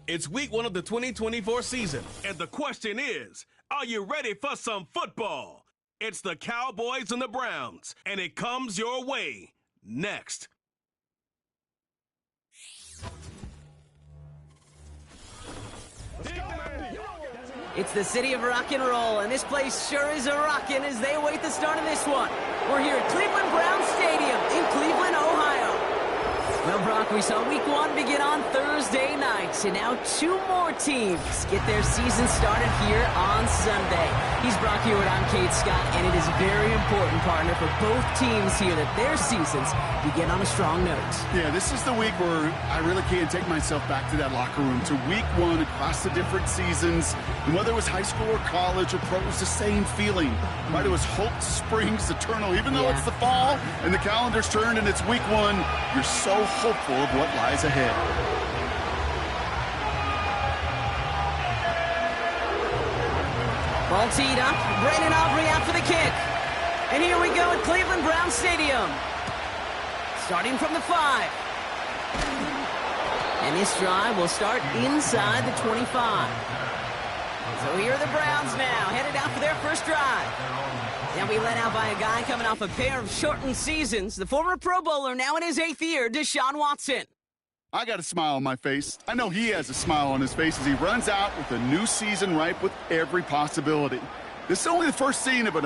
It's week 1 of the 2024 season, and the question is, are you ready for some football? It's the Cowboys and the Browns, and it comes your way next. It's the city of rock and roll, and this place sure is a rockin' as they await the start of this one. We're here at Cleveland Browns Stadium in Cleveland, Ohio. Well, Brock, we saw week 1 begin on Thursday night, and now 2 more teams get their season started here on Sunday. He's Brock Hewitt, I'm Kate Scott, and it is very important, partner, for both teams here that their seasons begin on a strong note. Yeah, this is the week where I really can't take myself back to that locker room, to week 1 across the different seasons. And whether it was high school or college or pro, it was the same feeling. Right? It was hope springs eternal. Even though it's the fall and the calendar's turned and it's week 1, you're so hopeful of what lies ahead. Ball teed up, Brandon Aubrey out for the kick. And here we go at Cleveland Browns Stadium. Starting from the 5. And this drive will start inside the 25. So here are the Browns now, headed out for their first drive. They'll be led out by a guy coming off a pair of shortened seasons. The former Pro Bowler, now in his 8th year, Deshaun Watson. I got a smile on my face. I know he has a smile on his face as he runs out with a new season ripe with every possibility. This is only the first scene of an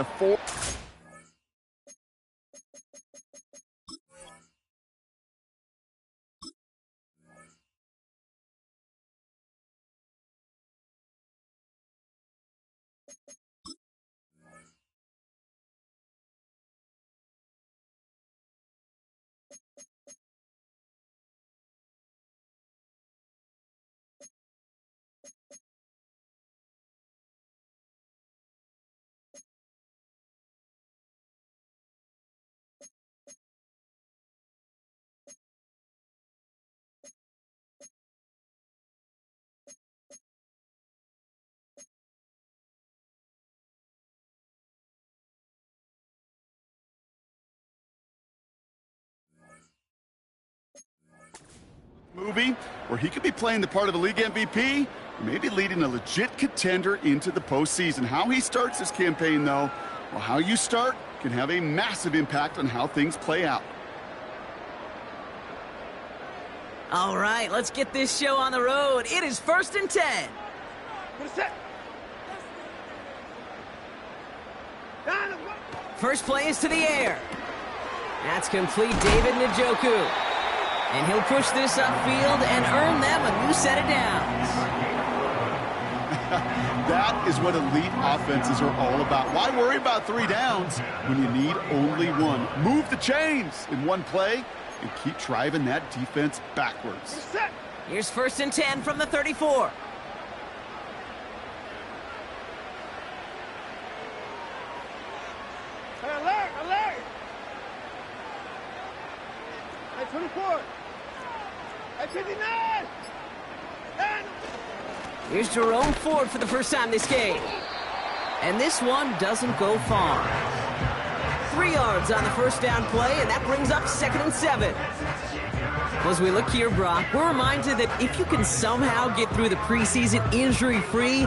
movie where he could be playing the part of the league MVP, maybe leading a legit contender into the postseason. How he starts this campaign, though, well, how you start can have a massive impact on how things play out. All right, let's get this show on the road. It is 1st and 10. First play is to the air. That's complete, David Njoku. And he'll push this upfield and earn them a new set of downs. That is what elite offenses are all about. Why worry about 3 downs when you need only 1? Move the chains in one play and keep driving that defense backwards. Here's 1st and 10 from the 34. Alert! Alert! At 24. At 59. Here's Jerome Ford for the first time this game. And this one doesn't go far. 3 yards on the first down play, and that brings up 2nd and 7. As we look here, Brock, we're reminded that if you can somehow get through the preseason injury-free,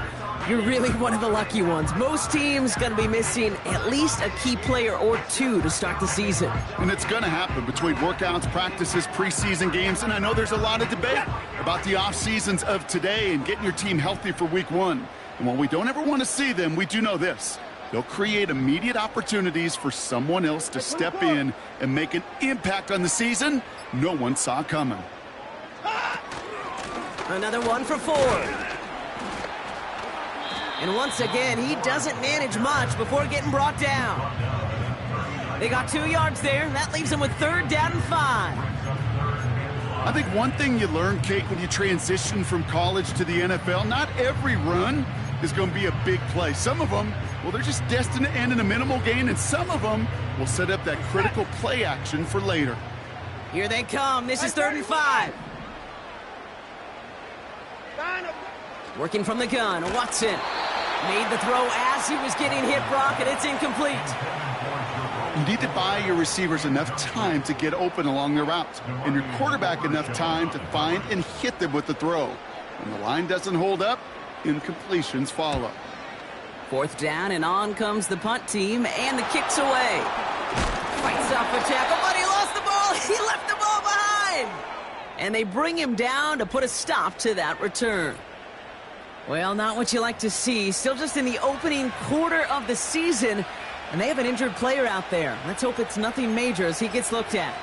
you're really one of the lucky ones. Most teams going to be missing at least a key player or 2 to start the season. And it's going to happen between workouts, practices, preseason games, and I know there's a lot of debate about the off seasons of today and getting your team healthy for week 1. And while we don't ever want to see them, we do know this. They'll create immediate opportunities for someone else to step in and make an impact on the season no one saw coming. Another one for Ford. And once again, he doesn't manage much before getting brought down. They got 2 yards there. That leaves them with 3rd down and 5. I think one thing you learn, Kate, when you transition from college to the NFL, not every run is going to be a big play. Some of them, well, they're just destined to end in a minimal gain, and some of them will set up that critical play action for later. Here they come. This is 3rd and 5. Working from the gun, Watson made the throw as he was getting hit, Brock, and it's incomplete. You need to buy your receivers enough time to get open along their routes, and your quarterback enough time to find and hit them with the throw. When the line doesn't hold up, incompletions follow. 4th down, and on comes the punt team, and the kick's away. Fights off a tackle, but he lost the ball. He left the ball behind. And they bring him down to put a stop to that return. Well, not what you like to see. Still just in the opening quarter of the season, and they have an injured player out there. Let's hope it's nothing major as he gets looked at.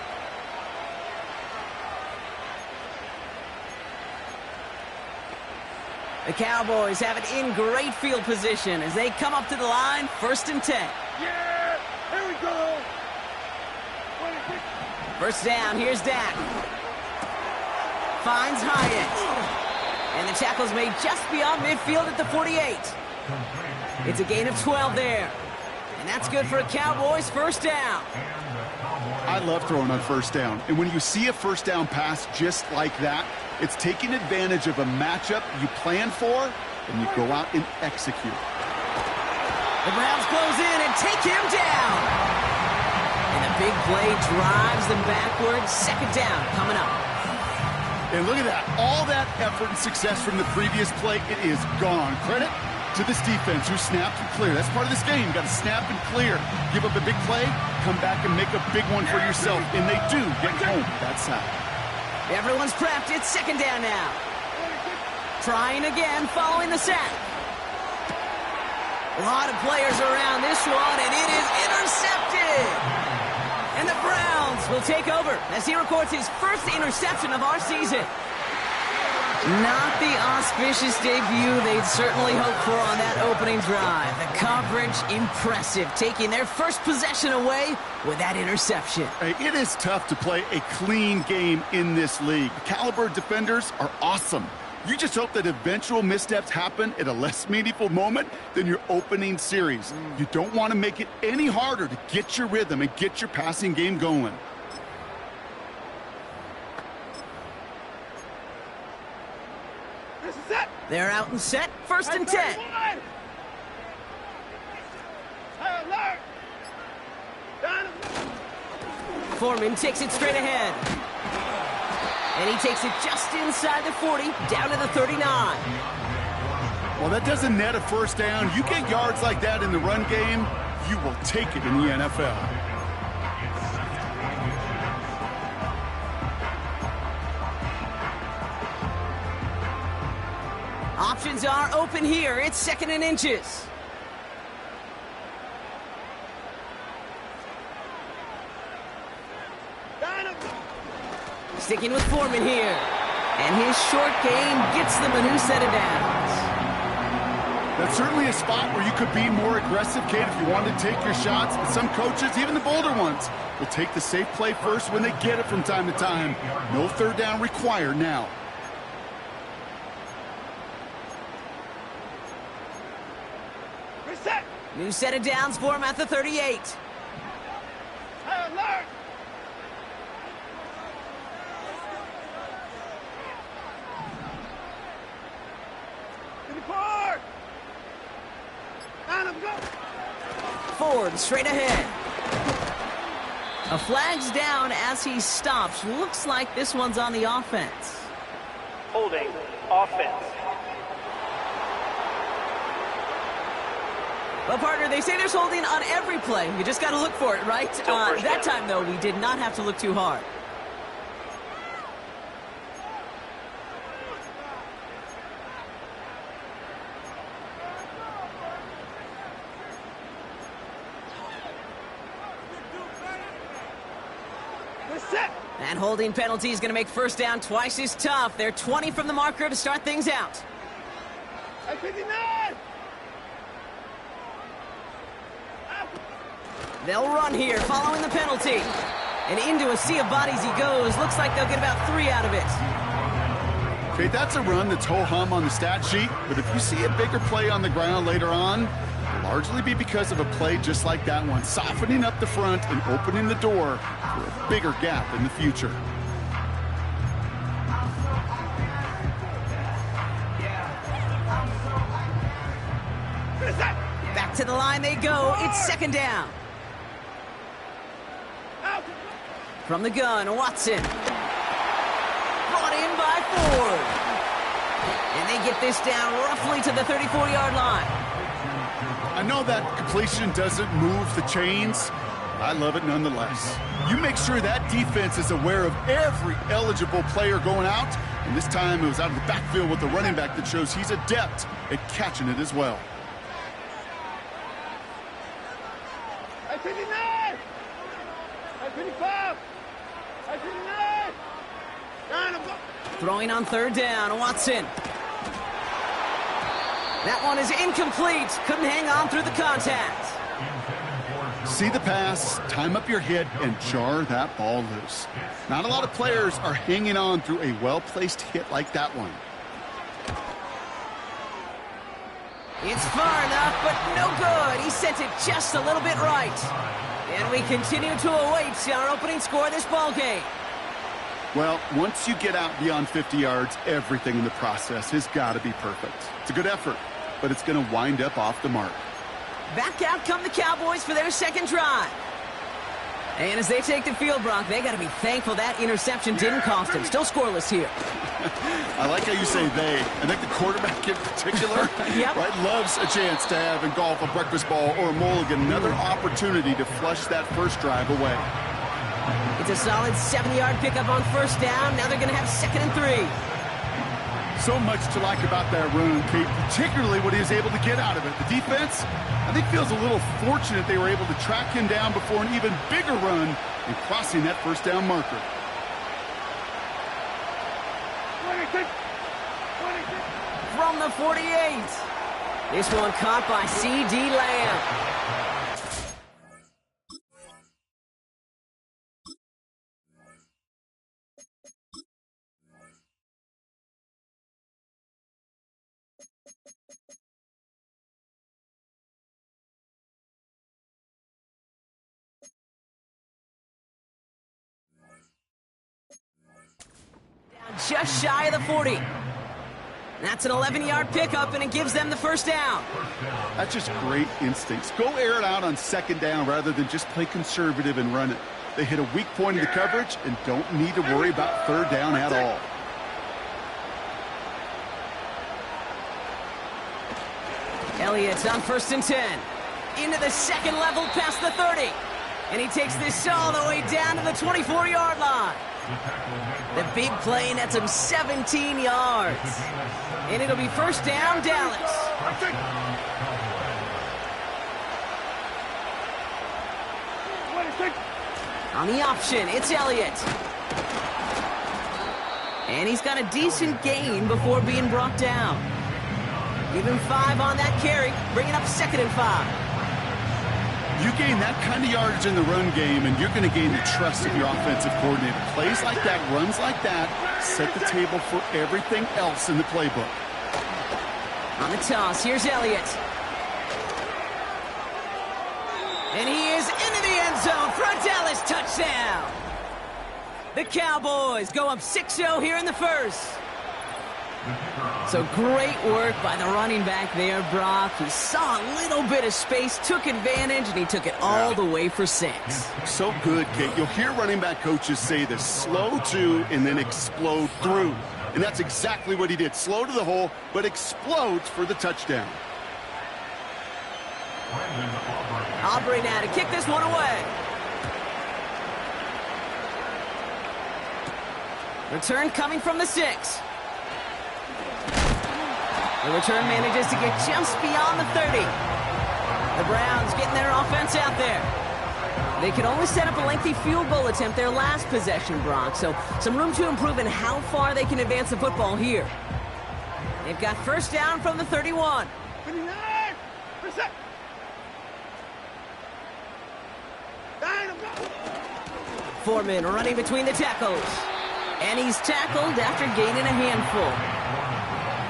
The Cowboys have it in great field position as they come up to the line, 1st and 10. Yeah! Here we go! 1st down, here's Dak. Finds Hyatt. And the tackle's made just beyond midfield at the 48. It's a gain of 12 there. And that's good for a Cowboys 1st down. I love throwing on 1st down. And when you see a 1st down pass just like that, it's taking advantage of a matchup you plan for, and you go out and execute. The Browns close in and take him down. And the big play drives them backwards. 2nd down coming up. And look at that. All that effort and success from the previous play, it is gone. Credit to this defense who snapped and cleared. That's part of this game. You got to snap and clear. Give up a big play, come back and make a big one for yourself. And they do get home that side. Everyone's prepped. It's 2nd down now. Trying again following the sack. A lot of players around this one, and it is intercepted. And the Browns will take over as he records his 1st interception of our season. Not the auspicious debut they'd certainly hoped for on that opening drive. The coverage, impressive, taking their 1st possession away with that interception. Hey, it is tough to play a clean game in this league. The caliber defenders are awesome. You just hope that eventual missteps happen at a less meaningful moment than your opening series. You don't want to make it any harder to get your rhythm and get your passing game going. This is it! They're out and set. 1st and 10. High alert! Down. Foreman takes it straight ahead. And he takes it just inside the 40, down to the 39. Well, that doesn't net a 1st down. You get yards like that in the run game, you will take it in the NFL. Options are open here. It's 2nd and inches. Sticking with Foreman here. And his short game gets them a new set of downs. That's certainly a spot where you could be more aggressive, Kate, if you wanted to take your shots. But some coaches, even the bolder ones, will take the safe play first when they get it from time to time. No 3rd down required now. Reset! New set of downs for him at the 38. High alert! Ford straight ahead. A flag's down as he stops. Looks like this one's on the offense. Holding offense. Well, partner, they say there's holding on every play. You just got to look for it, right? That time, though, we did not have to look too hard. And holding penalty is going to make 1st down twice as tough. They're 20 from the marker to start things out. 59! They'll run here following the penalty. And into a sea of bodies he goes. Looks like they'll get about 3 out of it. Okay, that's a run that's ho-hum on the stat sheet. But if you see a bigger play on the ground later on, it'll largely be because of a play just like that one, softening up the front and opening the door for a bigger gap in the future. Back to the line they go. It's 2nd down. From the gun, Watson. Brought in by Ford. And they get this down roughly to the 34-yard line. I know that completion doesn't move the chains. I love it nonetheless. You make sure that defense is aware of every eligible player going out. And this time it was out of the backfield with the running back that shows he's adept at catching it as well. I 59! I 55! I 59! Down the ball. Throwing on third down, Watson. That one is incomplete. Couldn't hang on through the contact. See the pass, time up your hit, and jar that ball loose. Not a lot of players are hanging on through a well-placed hit like that one. It's far enough, but no good. He sent it just a little bit right. And we continue to await our opening score of this ball game. Well, once you get out beyond 50 yards, everything in the process has got to be perfect. It's a good effort, but it's going to wind up off the mark. Back out come the Cowboys for their second drive. And as they take the field, Brock, they got to be thankful that interception didn't cost them. Still scoreless here. I like how you say they. I think the quarterback in particular right, loves a chance to have in golf a breakfast ball or a mulligan, another opportunity to flush that first drive away. It's a solid 70-yard pickup on first down. Now they're going to have 2nd and 3. So much to like about that run, Kate, particularly what he was able to get out of it. The defense, I think, feels a little fortunate they were able to track him down before an even bigger run and crossing that first down marker. 26! 26! From the 48. This one caught by C.D. Lamb. Just shy of the 40. That's an 11-yard pickup, and it gives them the first down. That's just great instincts. Go air it out on second down rather than just play conservative and run it. They hit a weak point in the coverage and don't need to worry about third down at all. Elliott's on 1st and 10. Into the second level past the 30. And he takes this all the way down to the 24-yard line. The big play nets him 17 yards. And it'll be first down, Dallas. On the option, it's Elliott. And he's got a decent gain before being brought down. Give him 5 on that carry, bringing up 2nd and 5. You gain that kind of yardage in the run game, and you're going to gain the trust of your offensive coordinator. Plays like that, runs like that, set the table for everything else in the playbook. On the toss, here's Elliott. And he is into the end zone for a Dallas touchdown. The Cowboys go up 6-0 here in the first. So great work by the running back there, Brock. He saw a little bit of space, took advantage, and he took it all the way for 6. So good, Kate. You'll hear running back coaches say this: slow to and then explode through. And that's exactly what he did. Slow to the hole, but explodes for the touchdown. Aubrey now to kick this one away. Return coming from the 6. The return manages to get just beyond the 30. The Browns getting their offense out there. They could only set up a lengthy field goal attempt their last possession, Brock, so some room to improve in how far they can advance the football here. They've got first down from the 31. 59! Percent! Foreman running between the tackles. And he's tackled after gaining a handful.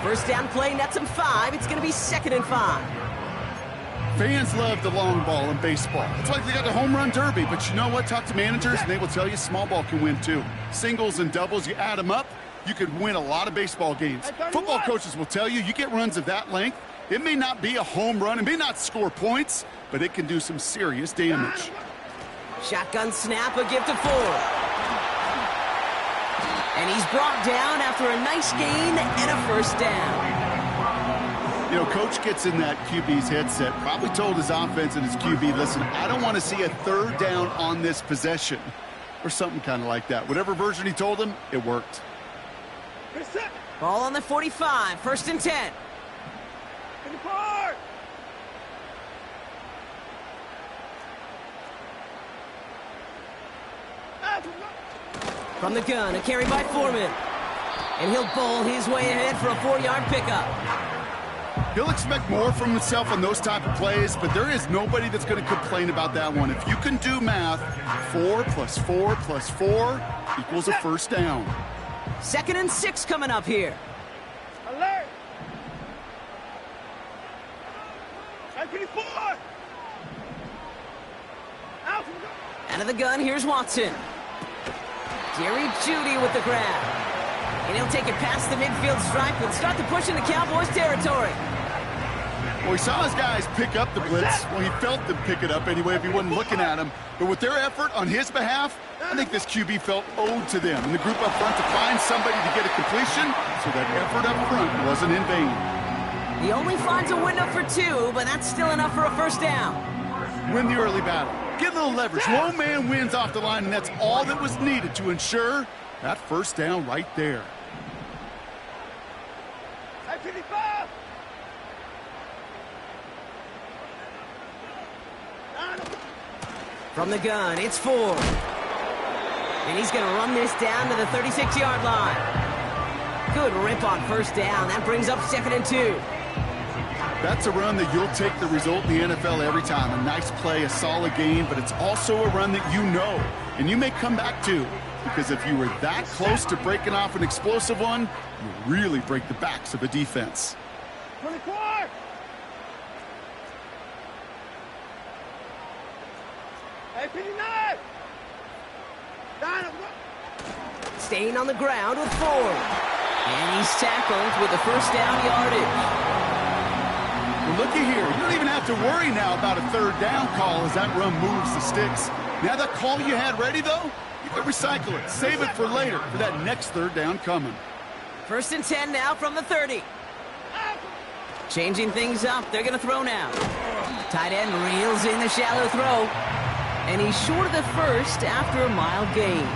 First down play nets him 5. It's going to be 2nd and 5. Fans love the long ball in baseball. It's like they got the home run derby, but you know what? Talk to managers, and they will tell you small ball can win too. Singles and doubles, you add them up, you could win a lot of baseball games. Football coaches will tell you, you get runs of that length, it may not be a home run, it may not score points, but it can do some serious damage. Shotgun snap, a give to Ford. And he's brought down after a nice gain and a first down. You know, coach gets in that QB's headset, probably told his offense and his QB, listen, I don't want to see a third down on this possession, or something kind of like that. Whatever version he told him, it worked. Ball on the 45, 1st and 10. From the gun, a carry by Foreman. And he'll bowl his way ahead for a 4-yard pickup. He'll expect more from himself on those type of plays, but there is nobody that's going to complain about that one. If you can do math, 4 + 4 + 4 equals a first down. 2nd and 6 coming up here. Alert! I-24! Out of the gun, here's Watson. Jerry Jeudy with the grab. And he'll take it past the midfield stripe and start to push into Cowboys territory. Well, he saw his guys pick up the blitz. Well, he felt them pick it up anyway if he wasn't looking at him. But with their effort on his behalf, I think this QB felt owed to them and the group up front to find somebody to get a completion, so that effort up front wasn't in vain. He only finds a window for 2, but that's still enough for a first down. Win the early battle. Get a little leverage. Low man wins off the line, and that's all that was needed to ensure that first down right there. I-25! From the gun, it's Ford. And he's going to run this down to the 36-yard line. Good rip on first down. That brings up 2nd and 2. That's a run that you'll take the result in the NFL every time. A nice play, a solid gain, but it's also a run that you know, and you may come back to, because if you were that close to breaking off an explosive one, you really break the backs of a defense. 24! I-59! Staying on the ground with Ford. And he's tackled with the first down yardage. Well, looky here. You don't even have to worry now about a third down call as that run moves the sticks. Now that call you had ready, though, you can recycle it. Save it for later for that next third down coming. 1st and 10 now from the 30. Changing things up. They're going to throw now. Tight end reels in the shallow throw. And he's short of the first after a mild gain.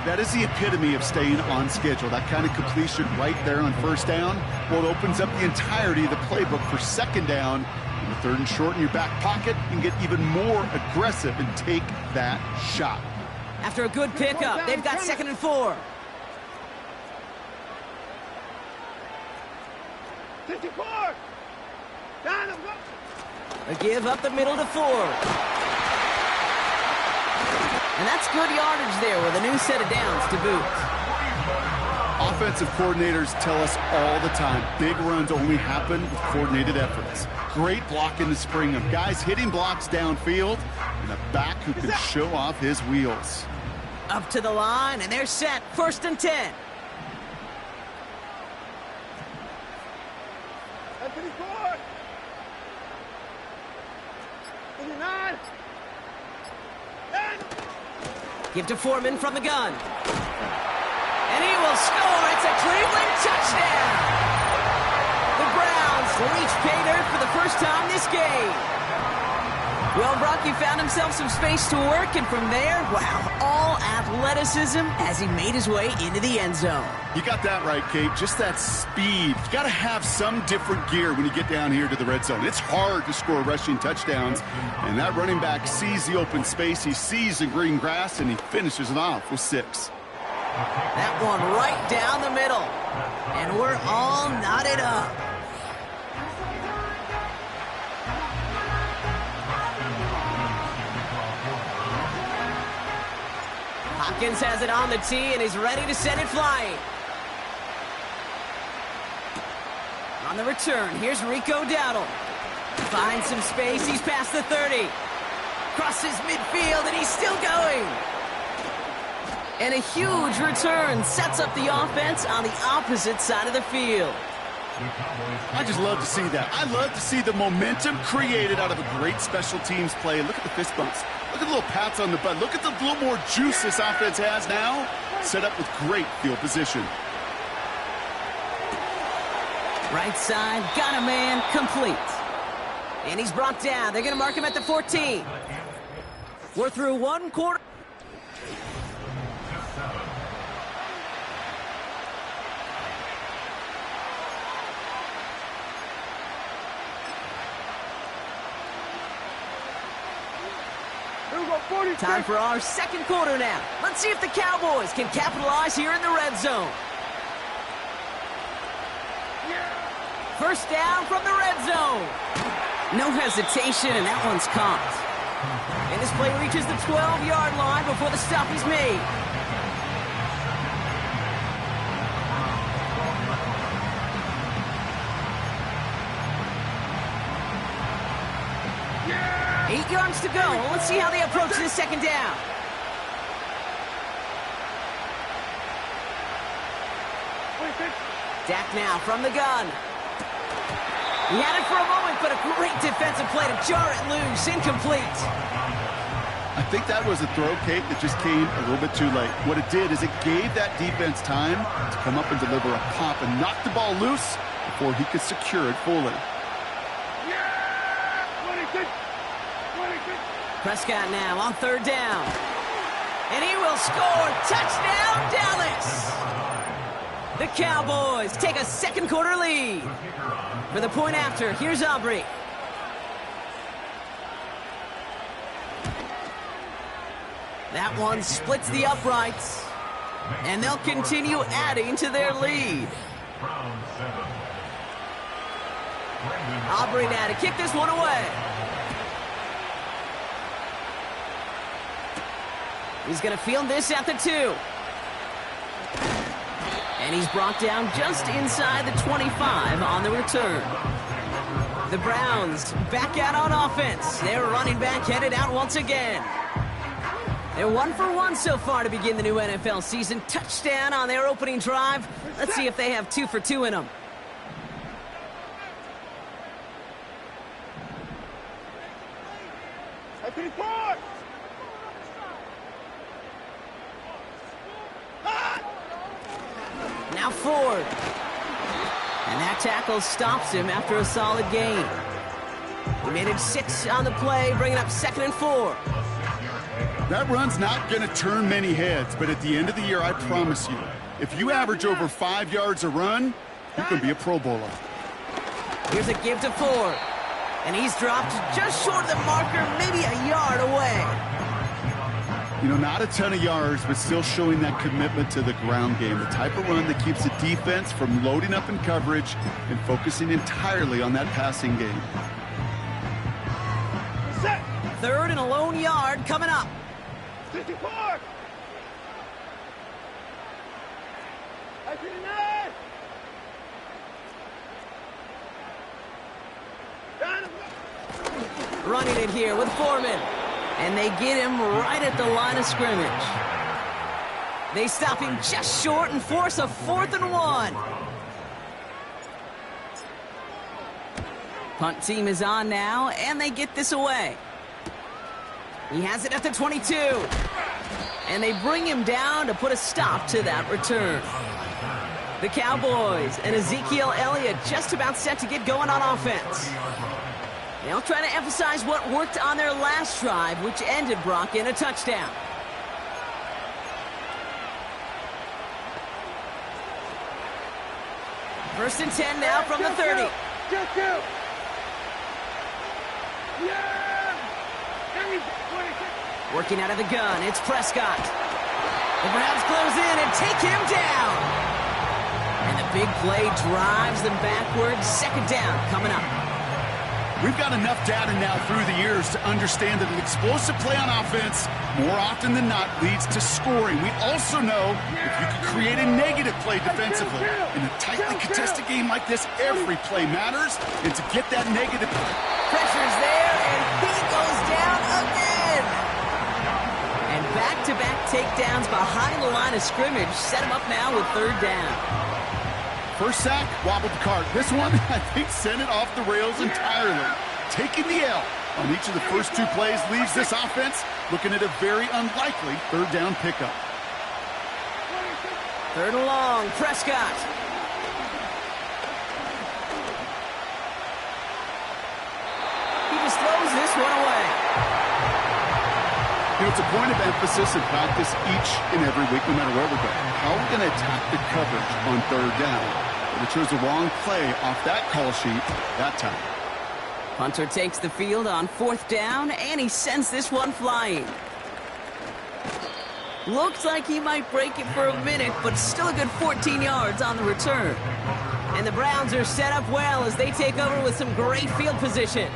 That is the epitome of staying on schedule. That kind of completion right there on first down. Well, it opens up the entirety of the playbook for second down. In the 3rd and short in your back pocket, you can get even more aggressive and take that shot. After a good pickup, they've got 2nd and 4. 54! Down and go! A give up the middle to Ford. And that's good yardage there with a new set of downs to boot. Offensive coordinators tell us all the time, big runs only happen with coordinated efforts. Great block in the spring of guys hitting blocks downfield and a back who can show off his wheels. Up to the line, and they're set. 1st and 10. 54! 59! Give to Foreman from the gun. And he will score. It's a Cleveland touchdown. The Browns reach pay dirt for the first time this game. Well, Brocky found himself some space to work, and from there, wow, all athleticism as he made his way into the end zone. You got that right, Kate. Just that speed. You got to have some different gear when you get down here to the red zone. It's hard to score rushing touchdowns, and that running back sees the open space, he sees the green grass, and he finishes it off with 6. That one right down the middle, and we're all knotted up. Hopkins has it on the tee and is ready to send it flying. On the return, here's Rico Dowdle. Finds some space, he's past the 30. Crosses midfield and he's still going. And a huge return sets up the offense on the opposite side of the field. I just love to see that. I love to see the momentum created out of a great special teams play. Look at the fist bumps. Look at the little pats on the butt. Look at the little more juice this offense has now. Set up with great field position. Right side, got a man, complete. And he's brought down. They're going to mark him at the 14. We're through one quarter. Time for our second quarter now. Let's see if the Cowboys can capitalize here in the red zone. First down from the red zone. No hesitation, and that one's caught. And this play reaches the 12-yard line before the stop is made. Yeah! 8 yards to go. Let's see how they approach this second down. Dak now from the gun. He had it for a moment, but a great defensive play to jar it loose. Incomplete. I think that was a throw, Kate, that just came a little bit too late. What it did is it gave that defense time to come up and deliver a pop and knock the ball loose before he could secure it fully. Prescott now on third down. And he will score. Touchdown, Dallas! The Cowboys take a second quarter lead. For the point after, here's Aubrey. That one splits the uprights. And they'll continue adding to their lead. Aubrey now to kick this one away. He's going to field this at the 2. And he's brought down just inside the 25 on the return. The Browns back out on offense. Their running back headed out once again. They're 1 for 1 so far to begin the new NFL season. Touchdown on their opening drive. Let's see if they have 2 for 2 in them. Now Ford. And that tackle stops him after a solid gain. He made it 6 on the play, bringing up 2nd and 4. That run's not going to turn many heads, but at the end of the year, I promise you, if you average over 5 yards a run, you can be a Pro Bowler. Here's a give to Ford. And he's dropped just short of the marker, maybe a yard away. You know, not a ton of yards, but still showing that commitment to the ground game. The type of run that keeps the defense from loading up in coverage and focusing entirely on that passing game. 3rd and a lone yard coming up. 54! Running it here with Foreman. And they get him right at the line of scrimmage. They stop him just short and force a 4th and 1. Punt team is on now, and they get this away. He has it at the 22. And they bring him down to put a stop to that return. The Cowboys and Ezekiel Elliott just about set to get going on offense. They'll try to emphasize what worked on their last drive, which ended, Brock, in a touchdown. First and 10 now from the 30. Working out of the gun, it's Prescott. The Browns close in and take him down. And the big play drives them backwards. 2nd down coming up. We've got enough data now through the years to understand that an explosive play on offense more often than not leads to scoring. We also know if you can create a negative play defensively. In a tightly contested game like this, every play matters. And to get that negative play. Pressure's there, and he goes down again. And back-to-back takedowns behind the line of scrimmage set him up now with 3rd down. First sack, wobbled the cart. This one, I think, sent it off the rails entirely. Taking the L on each of the first two plays leaves this offense looking at a very unlikely third down pickup. Third and long, Prescott. He just throws this one away. You know, it's a point of emphasis in practice each and every week, no matter where we go. How are we going to attack the coverage on third down? But it chose the wrong play off that call sheet that time. Hunter takes the field on fourth down, and he sends this one flying. Looks like he might break it for a minute, but still a good 14 yards on the return. And the Browns are set up well as they take over with some great field position.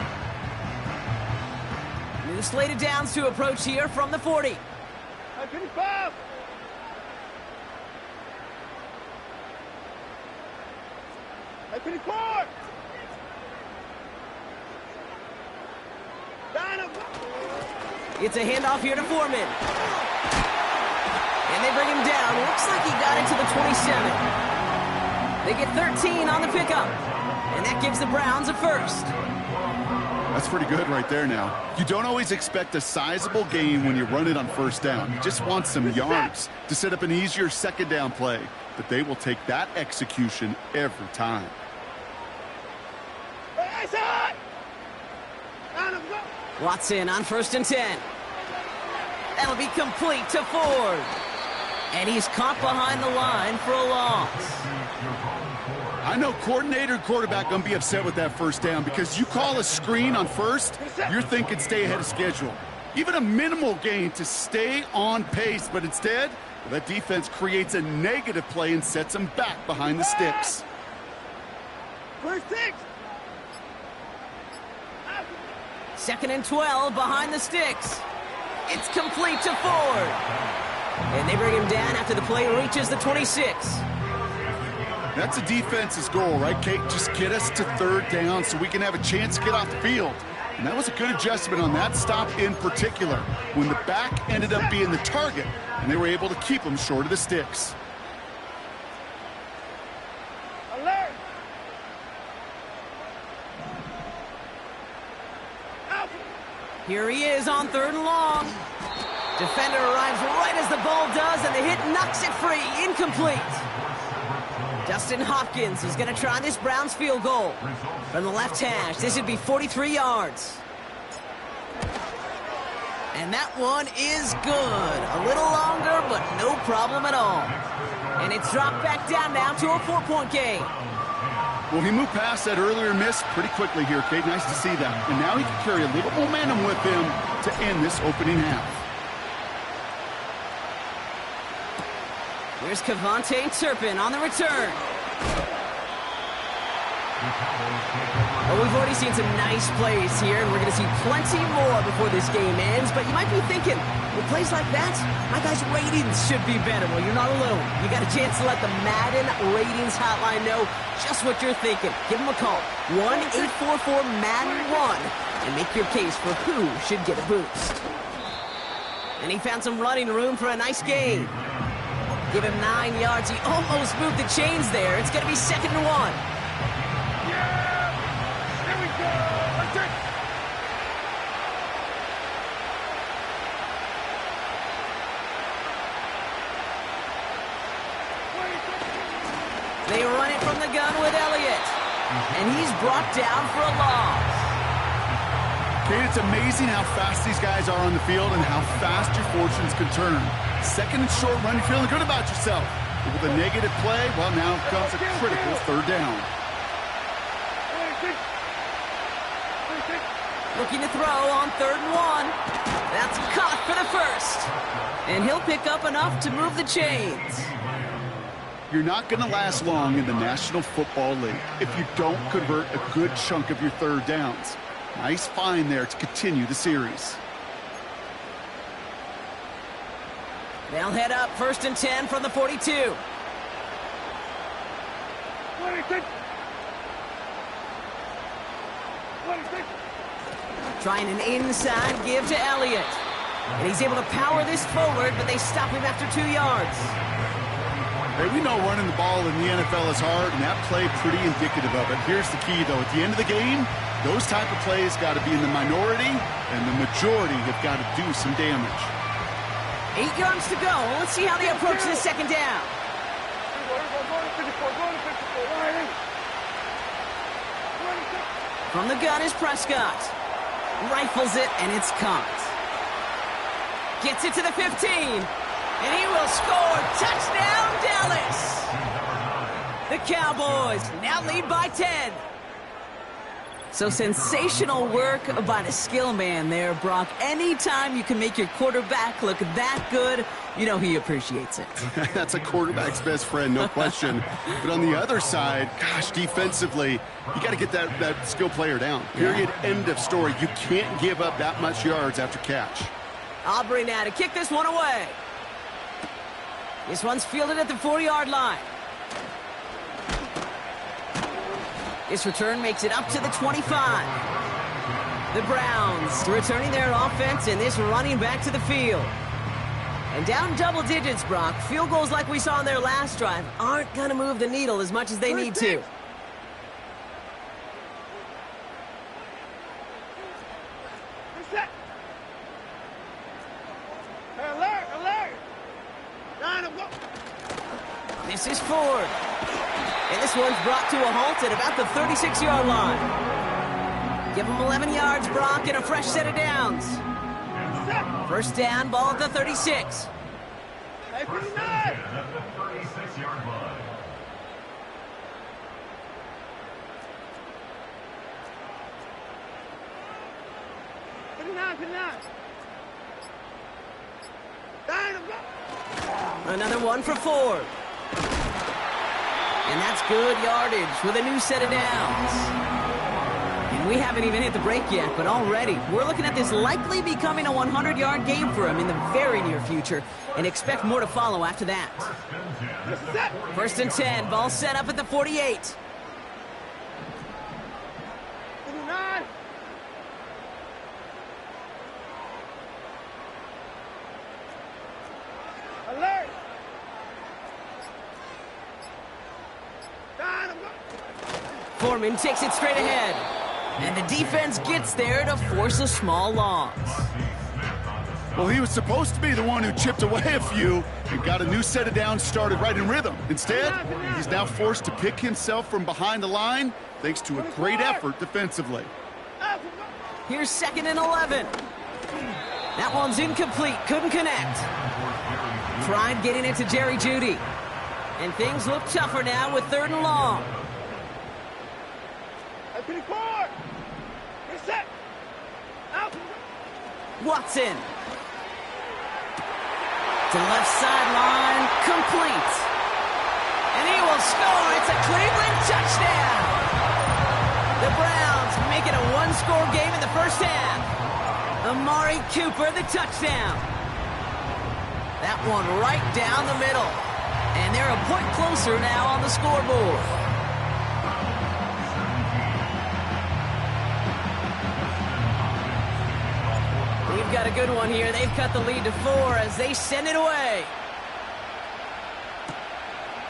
New slated downs to approach here from the 40. 55. Hey, 54. It's a handoff here to Foreman. And they bring him down. Looks like he got into the 27. They get 13 on the pickup. And that gives the Browns a first. That's pretty good right there now. You don't always expect a sizable gain when you run it on first down. You just want some yards to set up an easier second down play. But they will take that execution every time. Watson on first and 10. That'll be complete to Ford. And he's caught behind the line for a loss. I know coordinator and quarterback going to be upset with that first down because you call a screen on first, you're thinking stay ahead of schedule. Even a minimal gain to stay on pace, but instead, well, that defense creates a negative play and sets them back behind the sticks. First 6. Second and 12 behind the sticks. It's complete to Ford. And they bring him down after the play reaches the 26. That's a defense's goal, right, Kate? Just get us to third down so we can have a chance to get off the field. And that was a good adjustment on that stop in particular, when the back ended up being the target, and they were able to keep him short of the sticks. Alert. Out. Here he is on third and long. Defender arrives right as the ball does, and the hit knocks it free. Incomplete. Dustin Hopkins is going to try this Browns field goal. From the left hash, this would be 43 yards. And that one is good. A little longer, but no problem at all. And it's dropped back down now to a 4-point game. Well, he moved past that earlier miss pretty quickly here, Kate. Nice to see that. And now he can carry a little momentum with him to end this opening half. Here's Kevontae Turpin on the return. Well, we've already seen some nice plays here, and we're going to see plenty more before this game ends. But you might be thinking, with plays like that, my guys' ratings should be better. Well, you're not alone. You got a chance to let the Madden Ratings Hotline know just what you're thinking. Give them a call, 1-844-MADDEN-1, and make your case for who should get a boost. And he found some running room for a nice gain. Give him 9 yards. He almost moved the chains there. It's going to be 2nd and 1. Yeah! Here we go! Let's take... They run it from the gun with Elliott. And he's brought down for a loss. Kate, it's amazing how fast these guys are on the field and how fast your fortunes can turn. Second and short run, you're feeling good about yourself. But with a negative play, well, now comes a critical third down. Looking to throw on 3rd and 1. That's caught for the first. And he'll pick up enough to move the chains. You're not going to last long in the National Football League if you don't convert a good chunk of your third downs. Nice find there to continue the series. They'll head up 1st and 10 from the 42. 26. Trying an inside give to Elliott. And he's able to power this forward, but they stop him after 2 yards. Hey, we know running the ball in the NFL is hard, and that play pretty indicative of it. Here's the key, though. At the end of the game, Those type of plays got to be in the minority, and the majority have got to do some damage. 8 yards to go. Let's see how they approach this second down. From the gun is Prescott. Rifles it, and it's caught. Gets it to the 15. And he will score. Touchdown, Dallas. The Cowboys now lead by 10. So sensational work by the skill man there, Brock. Anytime you can make your quarterback look that good, you know he appreciates it. That's a quarterback's best friend, no question. But on the other side, gosh, defensively, you got to get that skill player down. Period, end of story. You can't give up that much yards after catch. Aubrey now to kick this one away. This one's fielded at the 40-yard line. This return makes it up to the 25. The Browns returning their offense and this running back to the field. And down double digits, Brock. Field goals like we saw on their last drive aren't going to move the needle as much as they need to. Reset. Alert, alert. 9 of them. This is Ford. And this one's brought to a halt at about the 36-yard line. Give them 11 yards, Brock, and a fresh set of downs. First down, ball at the 36. Hey, 59. 36-yard line. Another one for Ford. And that's good yardage with a new set of downs. And we haven't even hit the break yet, but already we're looking at this likely becoming a 100-yard game for him in the very near future, and expect more to follow after that. First and 10, ball set up at the 48. 59. Alert. 9 of them. Foreman takes it straight ahead. And the defense gets there to force a small loss. Well, he was supposed to be the one who chipped away a few and got a new set of downs started right in rhythm. Instead, he's now forced to pick himself from behind the line thanks to a great effort defensively. Here's second and 11. That one's incomplete. Couldn't connect. Tried getting it to Jerry Jeudy. And things look tougher now with third and long. 54. Reset. Out. Watson. To left sideline. Complete. And he will score. It's a Cleveland touchdown. The Browns make it a one-score game in the first half. Amari Cooper, the touchdown. That one right down the middle. And they're a point closer now on the scoreboard. We've got a good one here. They've cut the lead to 4 as they send it away.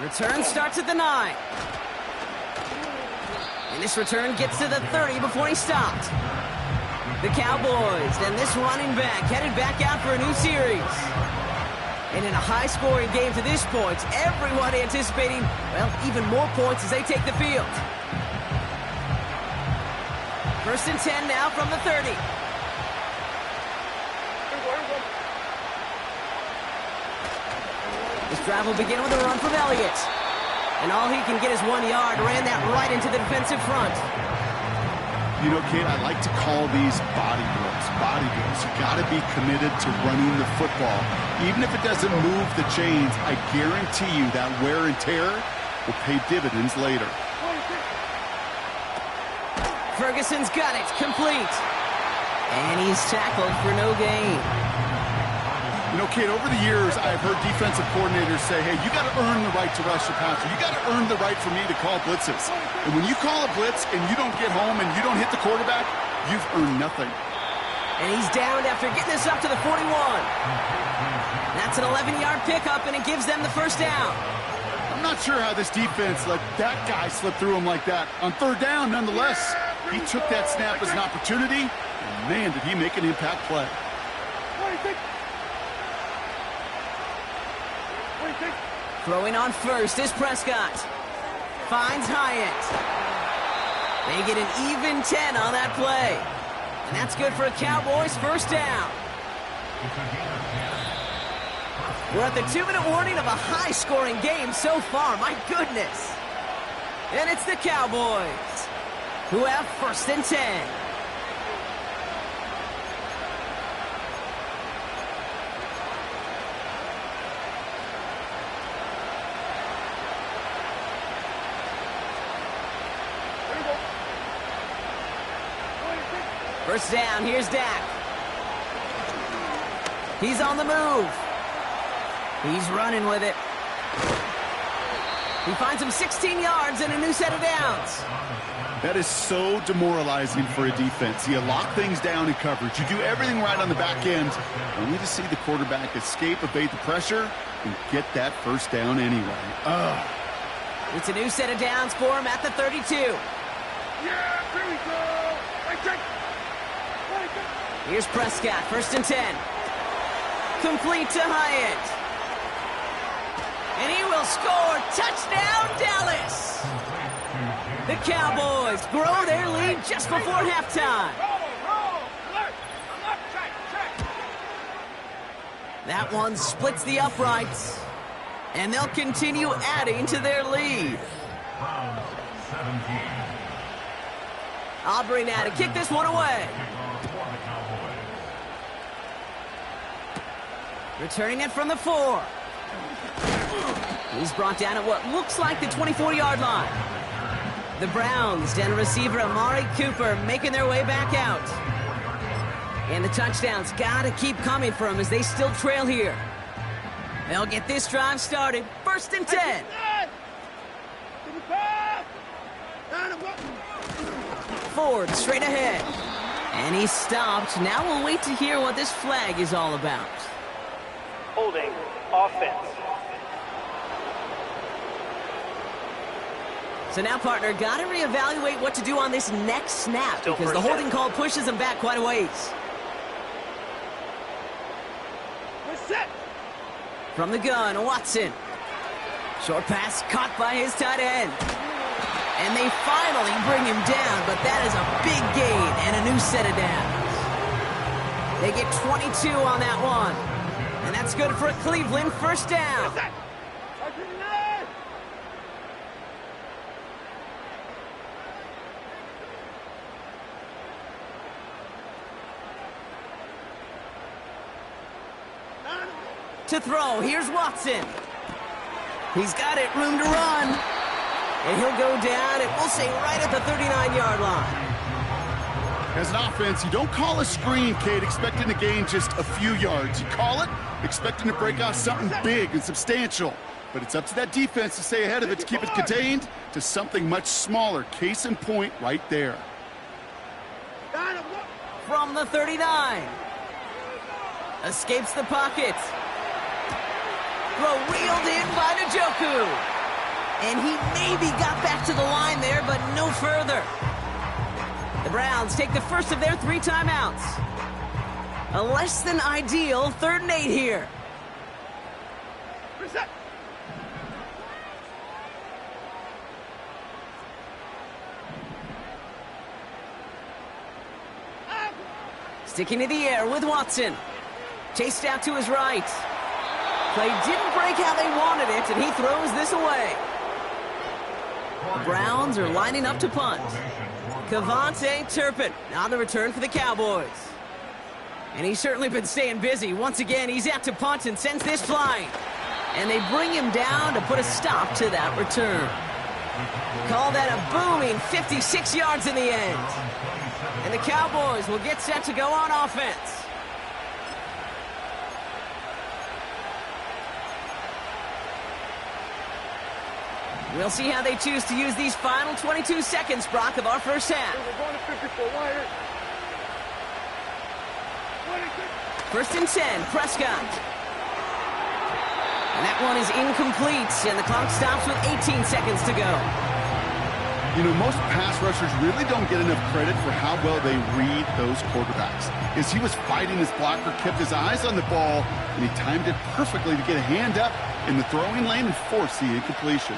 Return starts at the 9. And this return gets to the 30 before he stopped. The Cowboys and this running back headed back out for a new series. And in a high-scoring game to this point, everyone anticipating, well, even more points as they take the field. First and 10 now from the 30. This drive will begin with a run from Elliott. And all he can get is 1 yard. Ran that right into the defensive front. You know, Kate, I like to call these body drills. Body drills. You got to be committed to running the football. Even if it doesn't move the chains, I guarantee you that wear and tear will pay dividends later. Ferguson's got it. Complete. And he's tackled for no gain. You know, Kate, over the years, I've heard defensive coordinators say, hey, you got to earn the right to rush the passer. You got to earn the right for me to call blitzes. And when you call a blitz and you don't get home and you don't hit the quarterback, you've earned nothing. And he's downed after getting this up to the 41. That's an 11-yard pickup, and it gives them the first down. I'm not sure how this defense let that guy slip through him like that. On third down, nonetheless, He took that snap as an opportunity, and man, did he make an impact play. Throwing on first is Prescott. Finds Hyatt. They get an even 10 on that play. And that's good for a Cowboys first down. We're at the 2-minute warning of a high-scoring game so far. My goodness. And it's the Cowboys who have first and 10. First down, here's Dak. He's on the move. He's running with it. He finds him 16 yards and a new set of downs. That is so demoralizing for a defense. You lock things down in coverage. You do everything right on the back end, only to see the quarterback escape, evade the pressure, and get that first down anyway. It's a new set of downs for him at the 32. Yeah, here we go. Here's Prescott, first and 10. Complete to Hyatt. And he will score. Touchdown, Dallas. The Cowboys grow their lead just before halftime. That one splits the uprights. And they'll continue adding to their lead. Aubrey now to kick this one away. Returning it from the 4. He's brought down at what looks like the 24-yard line. The Browns down to receiver Amari Cooper making their way back out. And the touchdowns got to keep coming for them as they still trail here. They'll get this drive started. First and 10. Ford straight ahead. And he stopped. Now we'll wait to hear what this flag is all about. Holding offense. So now, partner, got to reevaluate what to do on this next snap Still because the holding call pushes him back quite a ways. We're set. From the gun, Watson. Short pass caught by his tight end. And they finally bring him down, but that is a big gain and a new set of downs. They get 22 on that one. And that's good for a Cleveland first down. To throw, here's Watson. He's got it, room to run. And he'll go down, and we'll say right at the 39-yard line. As an offense, you don't call a screen, Kate, expecting to gain just a few yards. You call it expecting to break out something big and substantial. But it's up to that defense to stay ahead of it, to keep it contained to something much smaller. Case in point right there. From the 39. Escapes the pocket. Throw reeled in by Njoku. And he maybe got back to the line there, but no further. The Browns take the first of their 3 timeouts. A less than ideal 3rd and 8 here. Reset. Sticking to the air with Watson. Chased out to his right. Play didn't break how they wanted it, and he throws this away. The Browns are lining up to punt. Kevontae Turpin on the return for the Cowboys. And he's certainly been staying busy. Once again, he's out to punt and sends this flying. And they bring him down to put a stop to that return. Call that a booming 56 yards in the end. And the Cowboys will get set to go on offense. We'll see how they choose to use these final 22 seconds, Brock, of our first half. We're going to 54 wire. 1st and 10, Prescott. And that one is incomplete, and the clock stops with 18 seconds to go. You know, most pass rushers really don't get enough credit for how well they read those quarterbacks. As he was fighting his blocker, kept his eyes on the ball, and he timed it perfectly to get a hand up in the throwing lane and force the incompletion.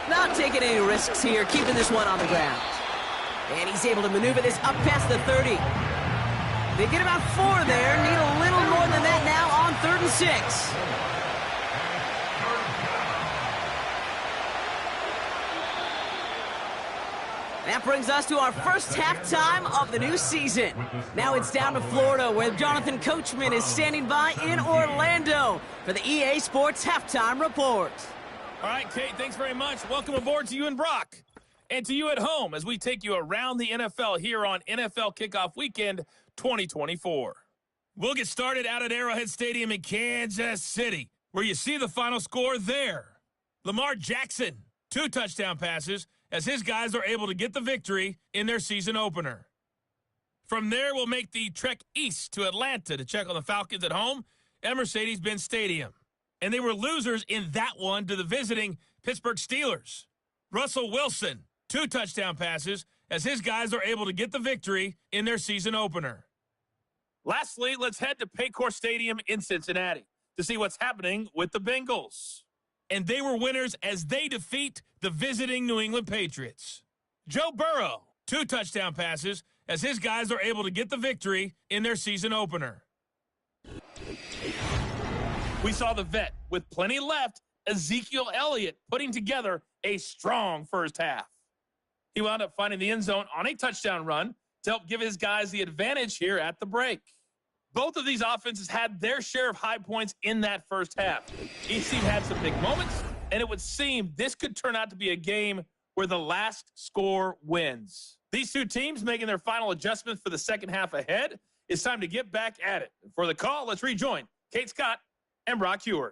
Not taking any risks here, keeping this one on the ground. And he's able to maneuver this up past the 30. They get about 4 there, need a little more than that now on 3rd and 6. That brings us to our first halftime of the new season. Now it's down to Florida, where Jonathan Coachman is standing by in Orlando for the EA Sports Halftime Report. All right, Kate, thanks very much. Welcome aboard to you and Brock. And to you at home as we take you around the NFL here on NFL Kickoff Weekend 2024. We'll get started out at Arrowhead Stadium in Kansas City, where you see the final score there. Lamar Jackson, 2 touchdown passes, as his guys are able to get the victory in their season opener. From there, we'll make the trek east to Atlanta to check on the Falcons at home at Mercedes-Benz Stadium. And they were losers in that one to the visiting Pittsburgh Steelers. Russell Wilson, 2 touchdown passes, as his guys are able to get the victory in their season opener. Lastly, let's head to Paycor Stadium in Cincinnati to see what's happening with the Bengals. And they were winners as they defeat the visiting New England Patriots. Joe Burrow, 2 touchdown passes, as his guys are able to get the victory in their season opener. We saw the vet with plenty left, Ezekiel Elliott, putting together a strong first half. He wound up finding the end zone on a touchdown run to help give his guys the advantage here at the break. Both of these offenses had their share of high points in that first half. Each team had some big moments, and it would seem this could turn out to be a game where the last score wins. These 2 teams making their final adjustments for the second half ahead. It's time to get back at it. For the call, let's rejoin Kate Scott and Brock Huard.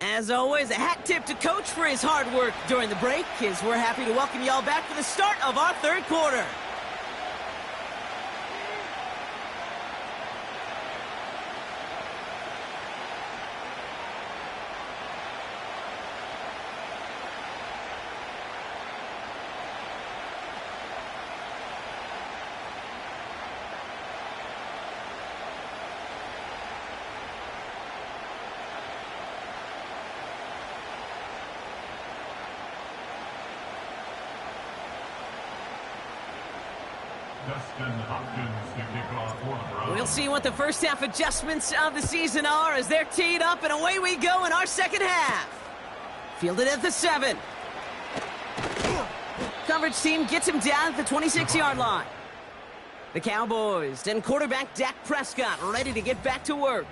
As always, a hat tip to Coach for his hard work during the break, as we're happy to welcome y'all back for the start of our 3rd quarter. We'll see what the first half adjustments of the season are as they're teed up, and away we go in our second half. Fielded at the 7. Coverage team gets him down at the 26-yard line. The Cowboys and quarterback Dak Prescott ready to get back to work.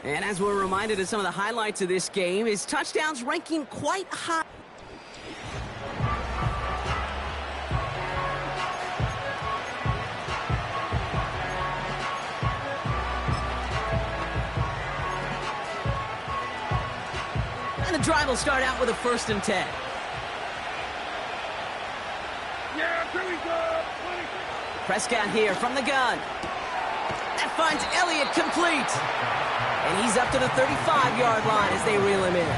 And as we're reminded of some of the highlights of this game, his touchdowns ranking quite high. And the drive will start out with a 1st and 10. Yeah, here we go. Prescott here from the gun. That finds Elliott complete. And he's up to the 35-yard line as they reel him in.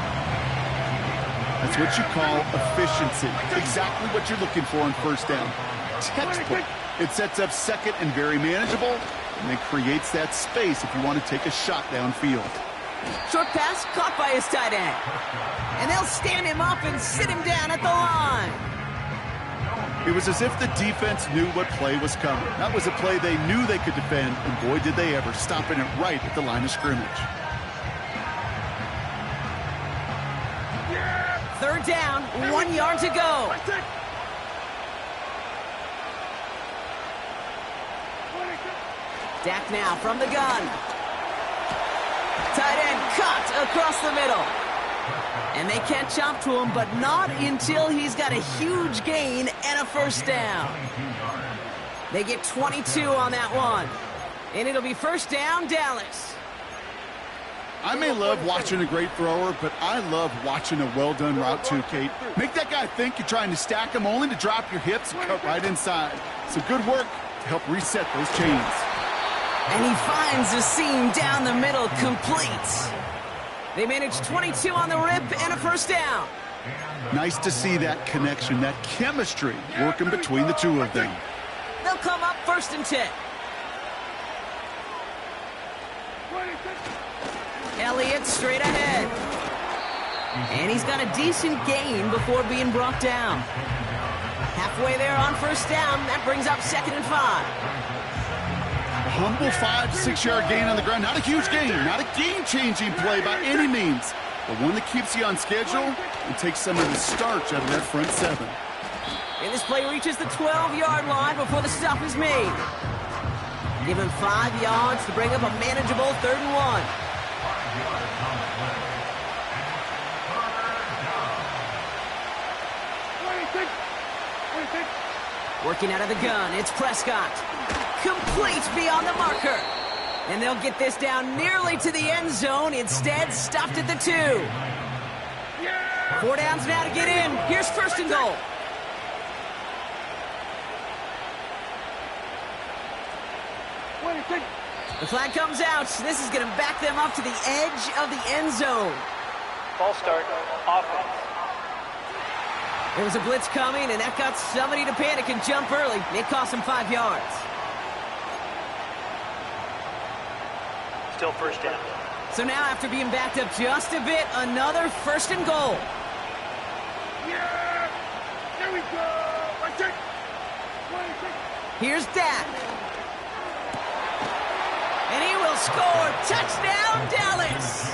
That's what you call efficiency. Exactly what you're looking for on 1st down. Textbook. It sets up 2nd and very manageable, and then creates that space if you want to take a shot downfield. Short pass caught by his tight end. And they'll stand him up and sit him down at the line. It was as if the defense knew what play was coming. That was a play they knew they could defend, and boy, did they ever, stopping it right at the line of scrimmage. 3rd down, 1 yard to go. Dak now from the gun. Tight end cut across the middle. And they can't chop to him, but not until he's got a huge gain and a 1st down. They get 22 on that one. And it'll be 1st down, Dallas. I may love watching a great thrower, but I love watching a well-done route too, Kate. Make that guy think you're trying to stack him only to drop your hips and cut right inside. So good work to help reset those chains. And he finds a seam down the middle, complete. They manage 22 on the rip and a first down. Nice to see that connection, that chemistry working between the two of them. They'll come up 1st and 10. Elliott straight ahead. And he's got a decent gain before being brought down. Halfway there on 1st down. That brings up 2nd and 5. A humble 5 to 6 yard gain on the ground. Not a huge gain, not a game-changing play by any means, but one that keeps you on schedule and takes some of the starch out of that front 7. And this play reaches the 12-yard line before the stop is made. Give him 5 yards to bring up a manageable 3rd and 1. Working out of the gun, it's Prescott. Complete beyond the marker. And they'll get this down nearly to the end zone. Instead, stopped at the 2. 4 downs now to get in. Here's 1st and goal. The flag comes out. This is going to back them up to the edge of the end zone. Ball start, offense. There was a blitz coming, and that got somebody to panic and jump early. It cost them 5 yards. Still first down. So now, after being backed up just a bit, another 1st and goal. Yeah! There we go! Here's Dak. And he will score. Touchdown, Dallas!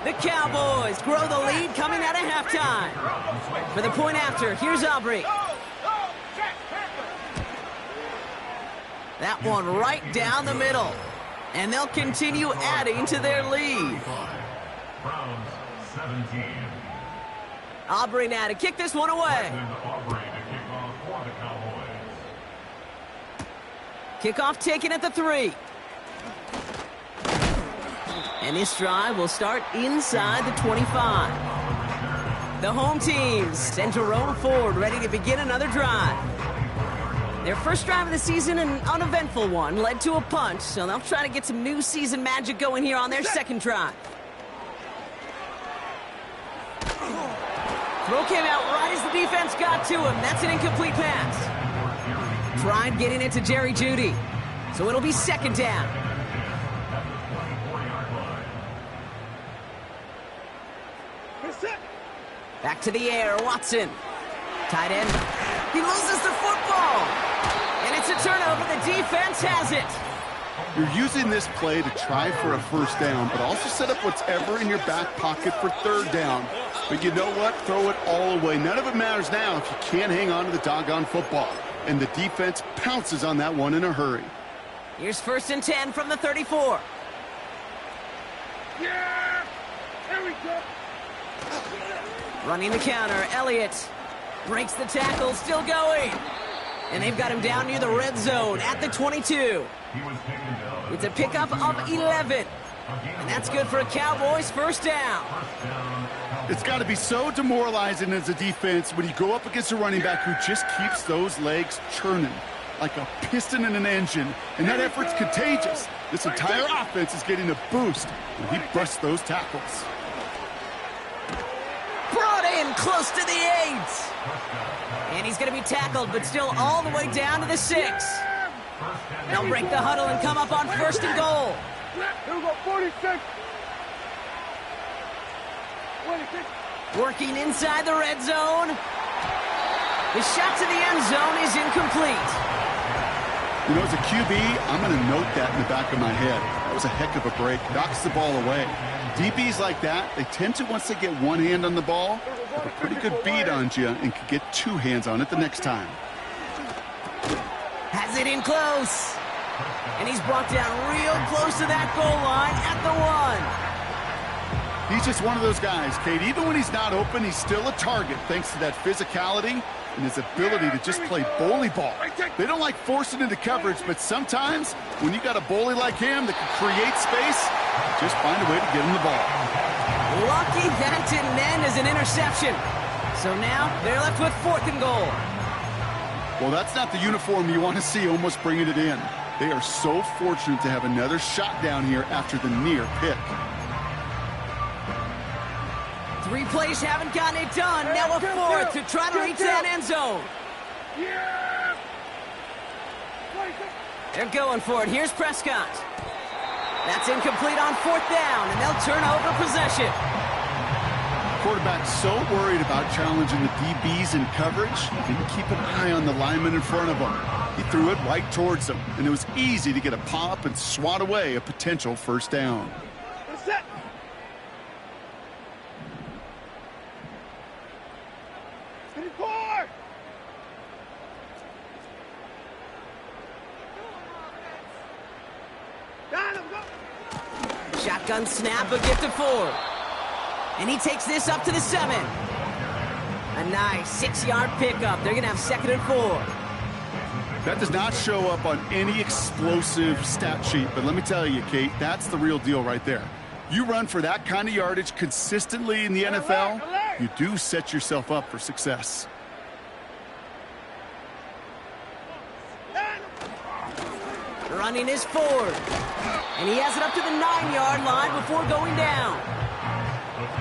The Cowboys grow the lead coming out of halftime. For the point after, here's Aubrey. That one right down the middle. And they'll continue adding to their lead. Browns 17. Aubrey now to kick this one away. Aubrey to kick off for the Cowboys. Kickoff taken at the 3. And this drive will start inside the 25. The home teams send Jerome Ford ready to begin another drive. Their first drive of the season, an uneventful one, led to a punt, so they'll try to get some new season magic going here on their second drive. Throw came out right as the defense got to him. That's an incomplete pass. Tried getting it to Jerry Jeudy, so it'll be 2nd down. Back to the air, Watson. Tight end. He loses the football. And it's a turnover. The defense has it. You're using this play to try for a 1st down, but also set up whatever in your back pocket for 3rd down. But you know what? Throw it all away. None of it matters now if you can't hang on to the doggone football. And the defense pounces on that one in a hurry. Here's 1st and 10 from the 34. Yeah! There we go! Running the counter, Elliott breaks the tackle, still going. And they've got him down near the red zone at the 22. It's a pickup of 11. And that's good for a Cowboys 1st down. It's got to be so demoralizing as a defense when you go up against a running back who just keeps those legs churning like a piston in an engine. And that effort's contagious. This entire offense is getting a boost when he busts those tackles. Brought in close to the 8. And he's going to be tackled, but still all the way down to the 6. They'll break the huddle and come up on 1st and goal. Here we go, 46. 26. Working inside the red zone. The shot to the end zone is incomplete. You know, as a QB, I'm going to note that in the back of my head. That was a heck of a break. Knocks the ball away. DBs like that, they tend to, once they get one hand on the ball, have a pretty good beat on you and can get 2 hands on it the next time. Has it in close. And he's brought down real close to that goal line at the 1. He's just one of those guys, Kate. Even when he's not open, he's still a target thanks to that physicality and his ability to just play bully ball. They don't like forcing into coverage, but sometimes when you got a bully like him that can create space, Just find a way to get him the ball. Lucky that didn't end as an interception. So now they're left with 4th and goal. Well, that's not the uniform you want to see almost bringing it in. They are so fortunate to have another shot down here after the near pick. 3 plays haven't gotten it done. Now a 4th to try to reach that end zone. They're going for it. Here's Prescott. That's incomplete on 4th down, and they'll turn over possession. Quarterback's so worried about challenging the DBs in coverage, he didn't keep an eye on the lineman in front of him. He threw it right towards him, and it was easy to get a pop and swat away a potential first down. Set. Shotgun snap, a gift to Ford. And he takes this up to the 7. A nice 6-yard pickup. They're going to have 2nd and 4. That does not show up on any explosive stat sheet, but let me tell you, Kate, that's the real deal right there. You run for that kind of yardage consistently in the NFL, you do set yourself up for success. Running is Ford. And he has it up to the 9-yard line before going down.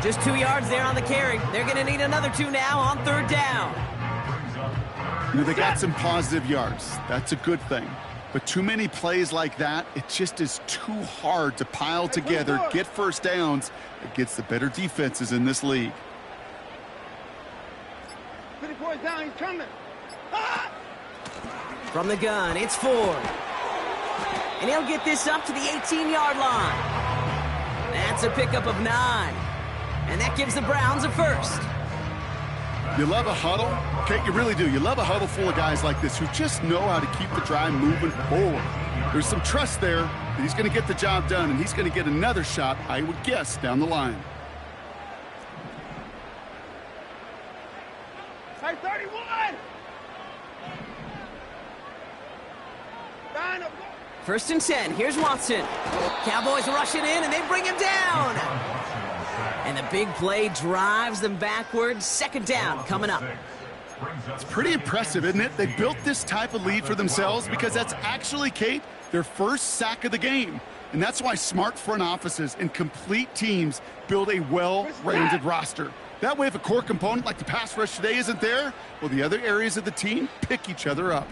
Just 2 yards there on the carry. They're going to need another 2 now on 3rd down. You know, they got some positive yards. That's a good thing. But too many plays like that, it just is too hard to pile together, get first downs against the better defenses in this league. 24 down, he's coming. From the gun, it's Ford. And he'll get this up to the 18-yard line. That's a pickup of 9. And that gives the Browns a first. You love a huddle? Okay, you really do. You love a huddle full of guys like this who just know how to keep the drive moving forward. There's some trust there that he's going to get the job done, and he's going to get another shot, I would guess, down the line. Hey, 31! First and 10. Here's Watson. Cowboys rushing in, and they bring him down. And the big play drives them backwards. 2nd down coming up. It's pretty impressive, isn't it? They built this type of lead for themselves because that's actually, Kate, their first sack of the game. And that's why smart front offices and complete teams build a well-rounded roster. That way, if a core component like the pass rush today isn't there, well, the other areas of the team pick each other up.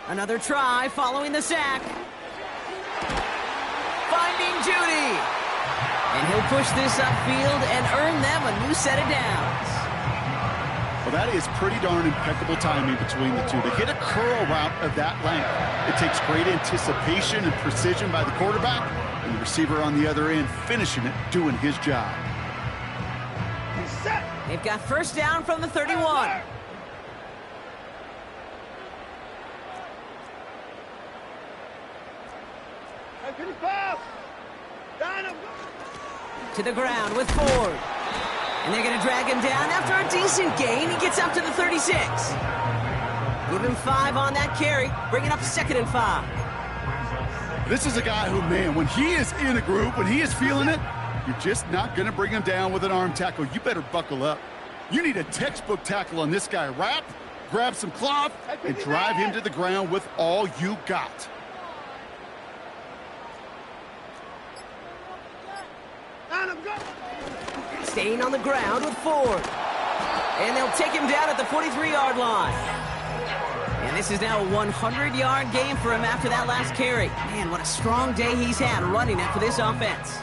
Another try following the sack. Finding Judy. And he'll push this upfield and earn them a new set of downs. Well, that is pretty darn impeccable timing between the two. To hit a curl route of that length, it takes great anticipation and precision by the quarterback, and the receiver on the other end finishing it, doing his job. They've got first down from the 31. To the ground with Ford. And they're going to drag him down after a decent gain. He gets up to the 36. Give him 5 on that carry. Bring it up 2nd and 5. This is a guy who, man, when he is in a group, when he is feeling it, you're just not going to bring him down with an arm tackle. You better buckle up. You need a textbook tackle on this guy. Wrap, grab some cloth, and drive him to the ground with all you got. Staying on the ground with Ford. And they'll take him down at the 43-yard line. And this is now a 100-yard game for him after that last carry. Man, what a strong day he's had running it for this offense.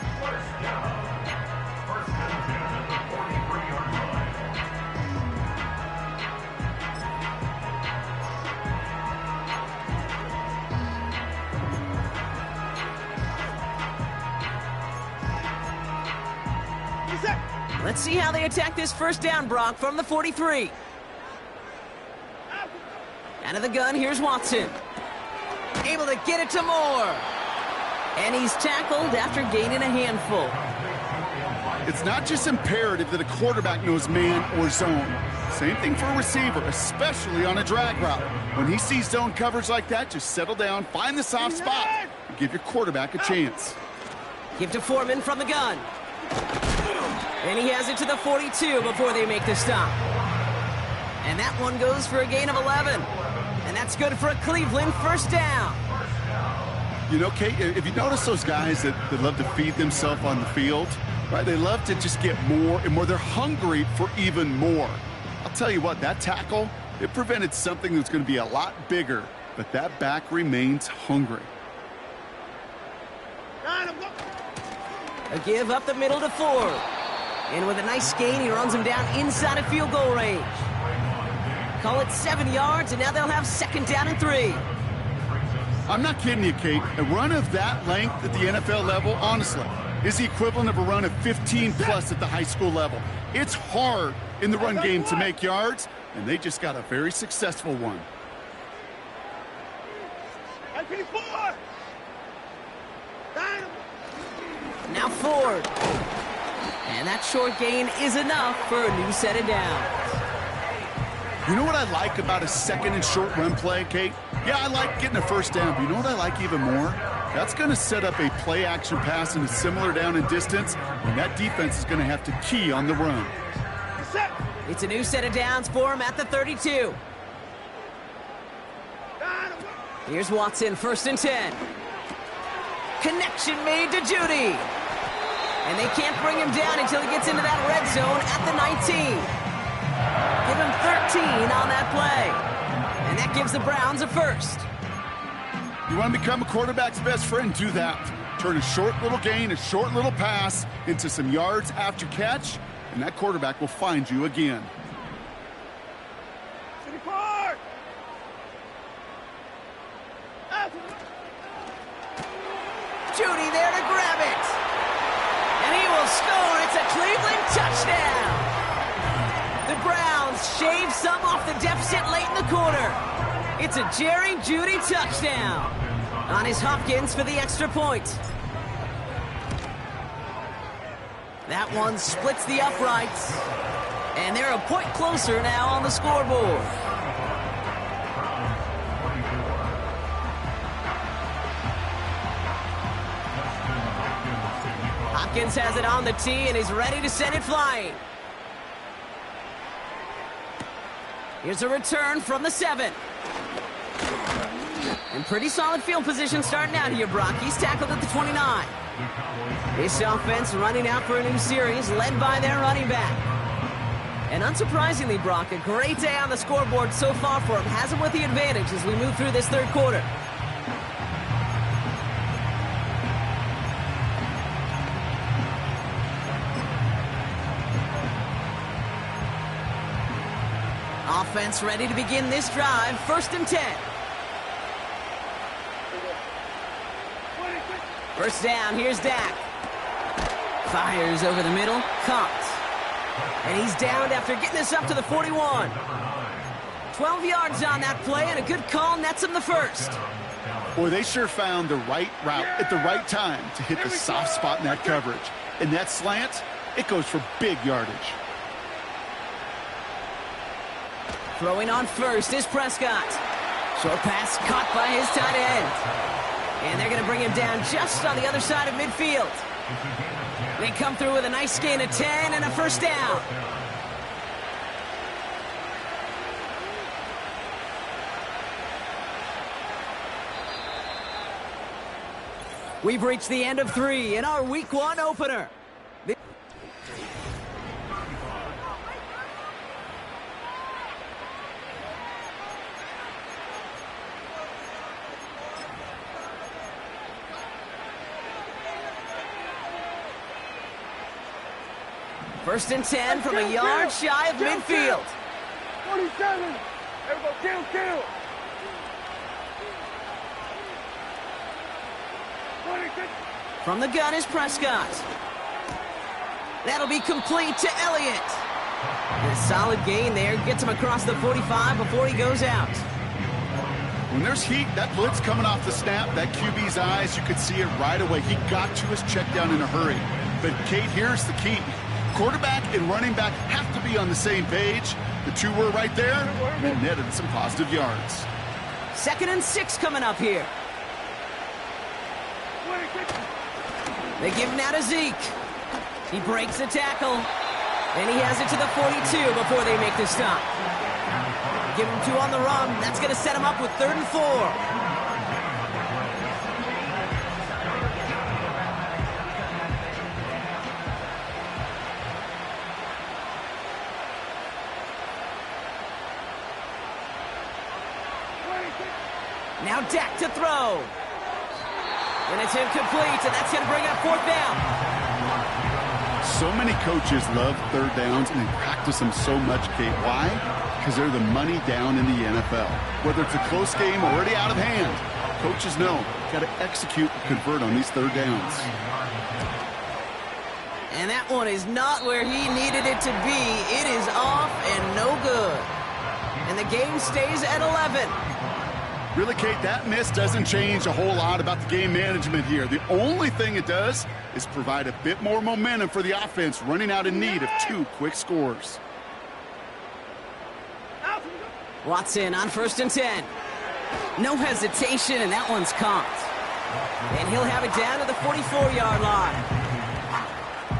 Let's see how they attack this first down, Brock, from the 43. Out of the gun, here's Watson. Able to get it to Moore. And he's tackled after gaining a handful. it's not just imperative that a quarterback knows man or zone. Same thing for a receiver, especially on a drag route. When he sees zone coverage like that, just settle down, find the soft spot, and give your quarterback a chance. Give to Foreman from the gun. And he has it to the 42 before they make the stop. And that one goes for a gain of 11. And that's good for a Cleveland first down. You know, Kate, if you notice those guys that love to feed themselves on the field, right? They love to just get more and more. They're hungry for even more. I'll tell you what, that tackle, it prevented something that's going to be a lot bigger, but that back remains hungry. A give up the middle to Ford. And with a nice gain, he runs him down inside of field goal range. Call it 7 yards, and now they'll have second down and 3. I'm not kidding you, Kate. A run of that length at the NFL level, honestly, is the equivalent of a run of 15-plus at the high school level. It's hard in the run game to make yards, and they just got a very successful one. Now Ford. And that short gain is enough for a new set of downs. You know what I like about a second and short run play, Kate? Yeah, I like getting a first down, but you know what I like even more? That's going to set up a play-action pass in a similar down and distance, and that defense is going to have to key on the run. It's a new set of downs for him at the 32. Here's Watson, first and 10. Connection made to Judy. And they can't bring him down until he gets into that red zone at the 19. Give him 13 on that play. And that gives the Browns a first. You want to become a quarterback's best friend? Do that. Turn a short little gain, a short little pass into some yards after catch, and that quarterback will find you again. Judy there to grab it. And he will score. It's a Cleveland touchdown. The Browns shave some off the deficit late in the quarter. It's a Jerry Judy touchdown on his Hopkins for the extra point. That one splits the uprights. And they're a point closer now on the scoreboard. Hopkins has it on the tee and is ready to send it flying. Here's a return from the 7. And pretty solid field position starting out here, Brock. He's tackled at the 29. This offense running out for a new series, led by their running back. And unsurprisingly, Brock, a great day on the scoreboard so far for him. Has him with the advantage as we move through this third quarter. Offense ready to begin this drive. First and 10. First down, here's Dak. Fires over the middle, caught. And he's downed after getting this up to the 41. 12 yards on that play, and a good call nets him the first. Boy, they sure found the right route at the right time to hit the soft spot in that coverage. And that slant, it goes for big yardage. Throwing on first is Prescott. Short pass caught by his tight end. And they're going to bring him down just on the other side of midfield. They come through with a nice gain of 10 and a first down. We've reached the end of 3 in our Week 1 opener. First and 10 from a yard shy of midfield. 47. There we go. Kill. 26. From the gun is Prescott. That'll be complete to Elliott. A solid gain there. Gets him across the 45 before he goes out. When there's heat, that blitz coming off the snap, that QB's eyes, you could see it right away. He got to his check down in a hurry. but Kate, here's the key. Quarterback and running back have to be on the same page. The two were right there and netted some positive yards. 2nd and 6 coming up here. They give him now to Zeke. He breaks the tackle, and he has it to the 42 before they make the stop. Give him 2 on the run. That's going to set him up with 3rd and 4. Now Dak to throw. And it's incomplete, and that's going to bring up 4th down. So many coaches love 3rd downs, and they practice them so much, Kate. Why? Because they're the money down in the NFL. Whether it's a close game already out of hand, coaches know got to execute and convert on these 3rd downs. And that one is not where he needed it to be. It is off and no good. And the game stays at 11. Really, Kate, that miss doesn't change a whole lot about the game management here. The only thing it does is provide a bit more momentum for the offense running out in need of 2 quick scores. Watson on 1st and 10. No hesitation, and that one's caught. And he'll have it down to the 44-yard line.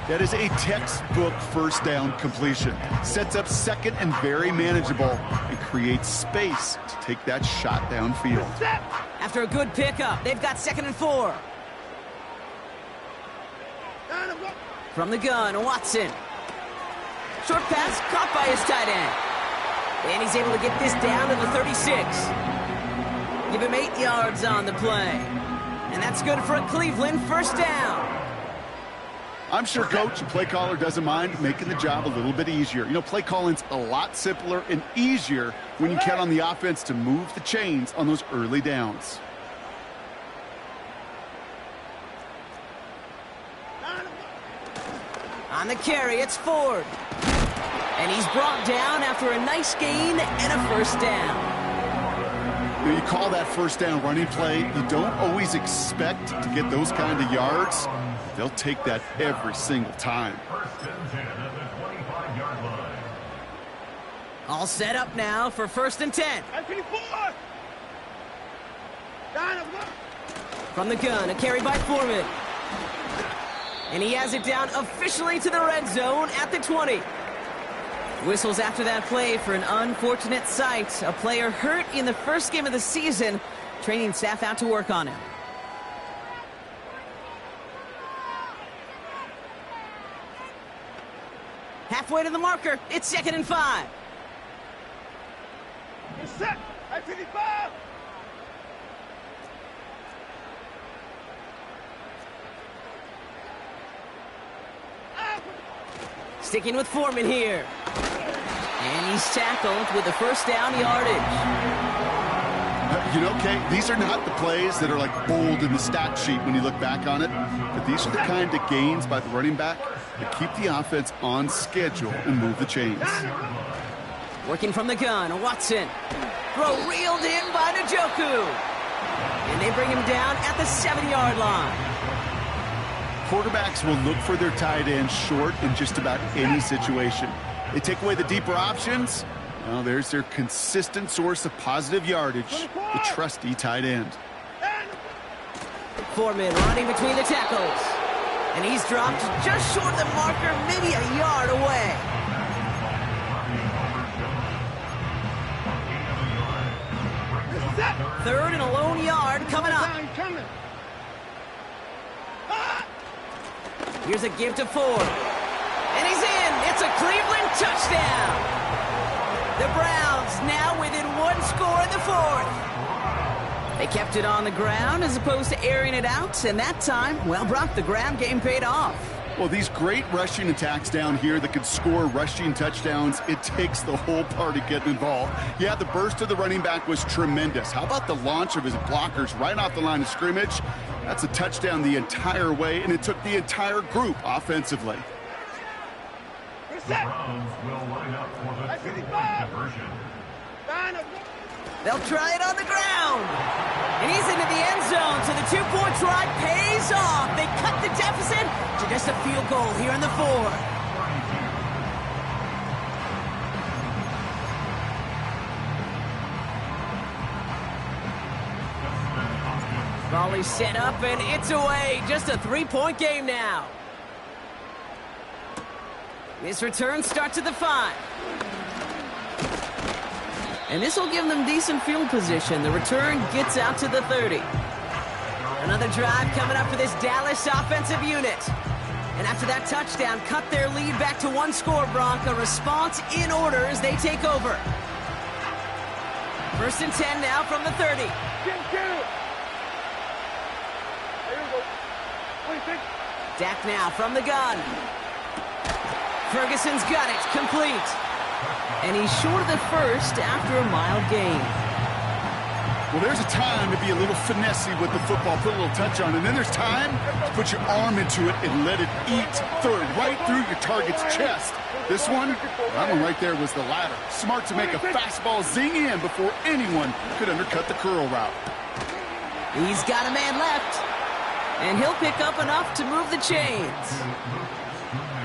That is a textbook 1st down completion. Sets up 2nd and very manageable and creates space to take that shot downfield. After a good pickup, they've got 2nd and 4. From the gun, Watson. Short pass caught by his tight end. And he's able to get this down to the 36. Give him 8 yards on the play. And that's good for a Cleveland 1st down. I'm sure coach and play caller doesn't mind making the job a little bit easier. You know, play calling's a lot simpler and easier when you count on the offense to move the chains on those early downs. On the carry, it's Ford. And he's brought down after a nice gain and a 1st down. You call that 1st down running play. You don't always expect to get those kind of yards. They'll take that every single time. All set up now for 1st and 10. From the gun, a carry by Foreman. And he has it down officially to the red zone at the 20. Whistles after that play for an unfortunate sight. A player hurt in the 1st game of the season. Training staff out to work on him. Halfway to the marker. It's 2nd and 5. It's set. At 55. Sticking with Foreman here. And he's tackled with the 1st down yardage. You know, Kate, these are not the plays that are like bold in the stat sheet when you look back on it, but these are the kind of gains by the running back that keep the offense on schedule and move the chains. Working from the gun, Watson. Throw reeled in by Njoku. And they bring him down at the 7-yard line. Quarterbacks will look for their tight end short in just about any situation. They take away the deeper options. Well, there's their consistent source of positive yardage, the trusty tight end. Foreman running between the tackles. And he's dropped just short of the marker, maybe a yard away. Third and a lone yard coming up. Here's a give to Ford. And he's in. It's a Cleveland touchdown. The Browns now within 1 score in the 4th. They kept it on the ground as opposed to airing it out. And that time, well, Brock, the ground game paid off. Well, these great rushing attacks down here that could score rushing touchdowns, it takes the whole party getting involved. Yeah, the burst of the running back was tremendous. How about the launch of his blockers right off the line of scrimmage? That's a touchdown the entire way, and it took the entire group offensively. They'll try it on the ground. And he's into the end zone, so the 2-point try pays off. They cut the deficit to just a field goal here in the fourth. Volley set up, and it's away. Just a 3-point game now. This return starts at the 5. And this will give them decent field position. The return gets out to the 30. Another drive coming up for this Dallas offensive unit. And after that touchdown, cut their lead back to 1 score, Brock. A response in order as they take over. 1st and 10 now from the 30. Dak now from the gun. Ferguson's got it, complete. And he's short of the first after a mild gain. Well, there's a time to be a little finessey with the football, put a little touch on, and then there's time to put your arm into it and let it eat right through your target's chest. This one, that one right there was the latter. Smart to make a fastball zing in before anyone could undercut the curl route. He's got a man left, and he'll pick up enough to move the chains.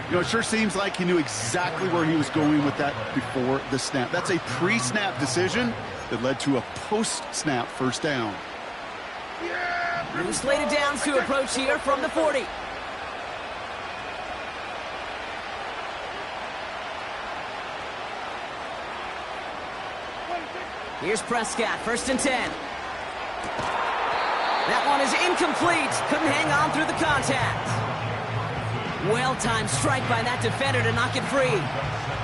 You know, it sure seems like he knew exactly where he was going with that before the snap. That's a pre-snap decision that led to a post-snap first down. New slated downs to approach here from the 40. Here's Prescott, 1st and 10. That one is incomplete. Couldn't hang on through the contact. Well-timed strike by that defender to knock it free.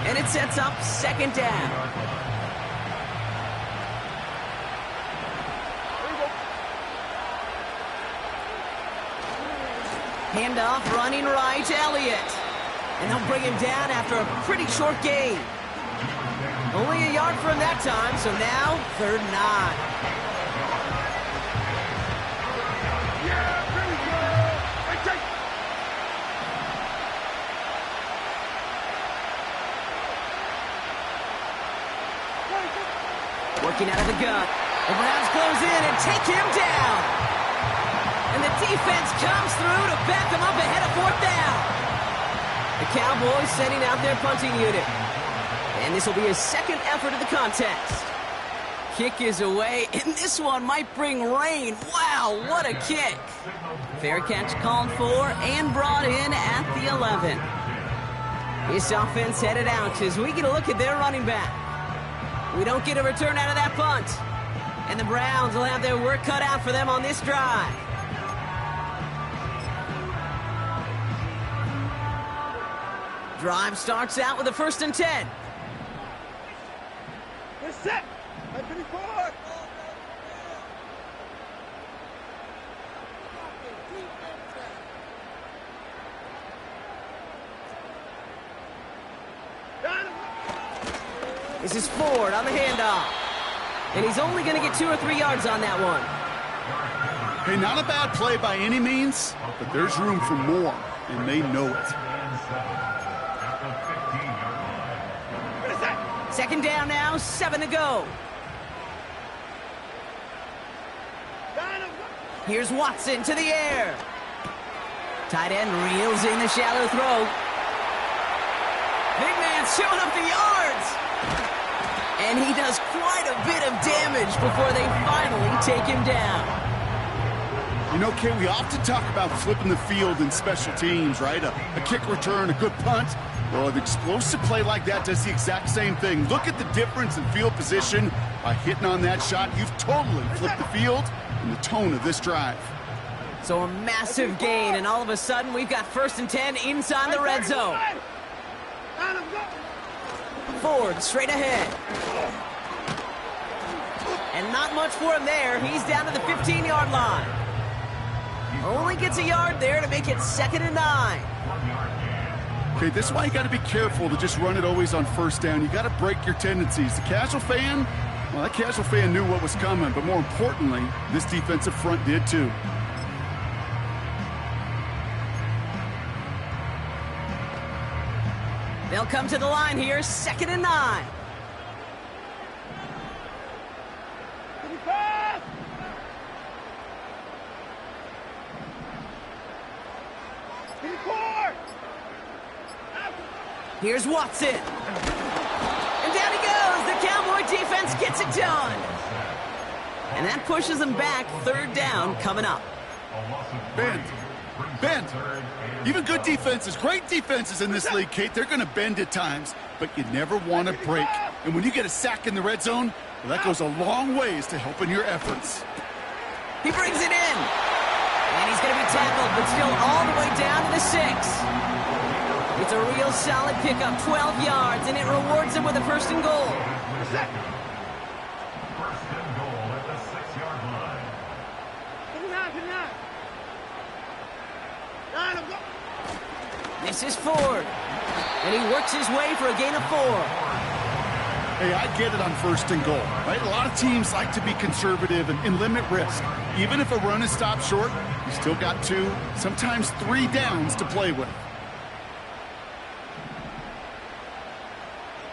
And it sets up 2nd down. Handoff running right, Elliott. And they'll bring him down after a pretty short gain. Only a yard from that time, so now 3rd and 9. Working out of the gun. The Browns close in and take him down. And the defense comes through to back him up ahead of 4th down. The Cowboys sending out their punting unit. And this will be his 2nd effort of the contest. Kick is away, and this one might bring rain. Wow, what a kick. Fair catch called for and brought in at the 11. This offense headed out as we get a look at their running back. We don't get a return out of that punt. And the Browns will have their work cut out for them on this drive. Drive starts out with a 1st and 10. We're set. 24. This is Ford on the handoff. And he's only going to get 2 or 3 yards on that one. Hey, not a bad play by any means, but there's room for more, and they know it. 2nd down now, 7 to go. Here's Watson to the air. Tight end reels in the shallow throw. Big man's showing up the yards. And he does quite a bit of damage before they finally take him down. You know, Kay, we often talk about flipping the field in special teams, right? A kick return, a good punt. Well, an explosive play like that does the exact same thing. Look at the difference in field position. By hitting on that shot, you've totally flipped the field and the tone of this drive. So a massive gain, and all of a sudden we've got 1st and 10 inside the red zone. Ford straight ahead. And not much for him there. He's down to the 15-yard line. Only gets a yard there to make it 2nd and 9. Okay, this is why you got to be careful to just run it always on 1st down. You got to break your tendencies. The casual fan, well, that casual fan knew what was coming, but more importantly, this defensive front did too. They'll come to the line here, 2nd and 9. Here's Watson. And down he goes. The Cowboy defense gets it done. And that pushes them back. Third down coming up. Bend. Bend. Even good defenses, great defenses in this league, Kate, they're going to bend at times, but you never want to break. And when you get a sack in the red zone, well, that goes a long ways to helping your efforts. He brings it in. And he's going to be tackled, but still all the way down to the 6. It's a real solid pickup, 12 yards, and it rewards him with a first and goal. First and goal at the 6-yard line. Get it out. This is Ford. And he works his way for a gain of 4. Hey, I get it on first and goal, right? A lot of teams like to be conservative and limit risk. Even if a run is stopped short, you still got 2, sometimes 3 downs to play with.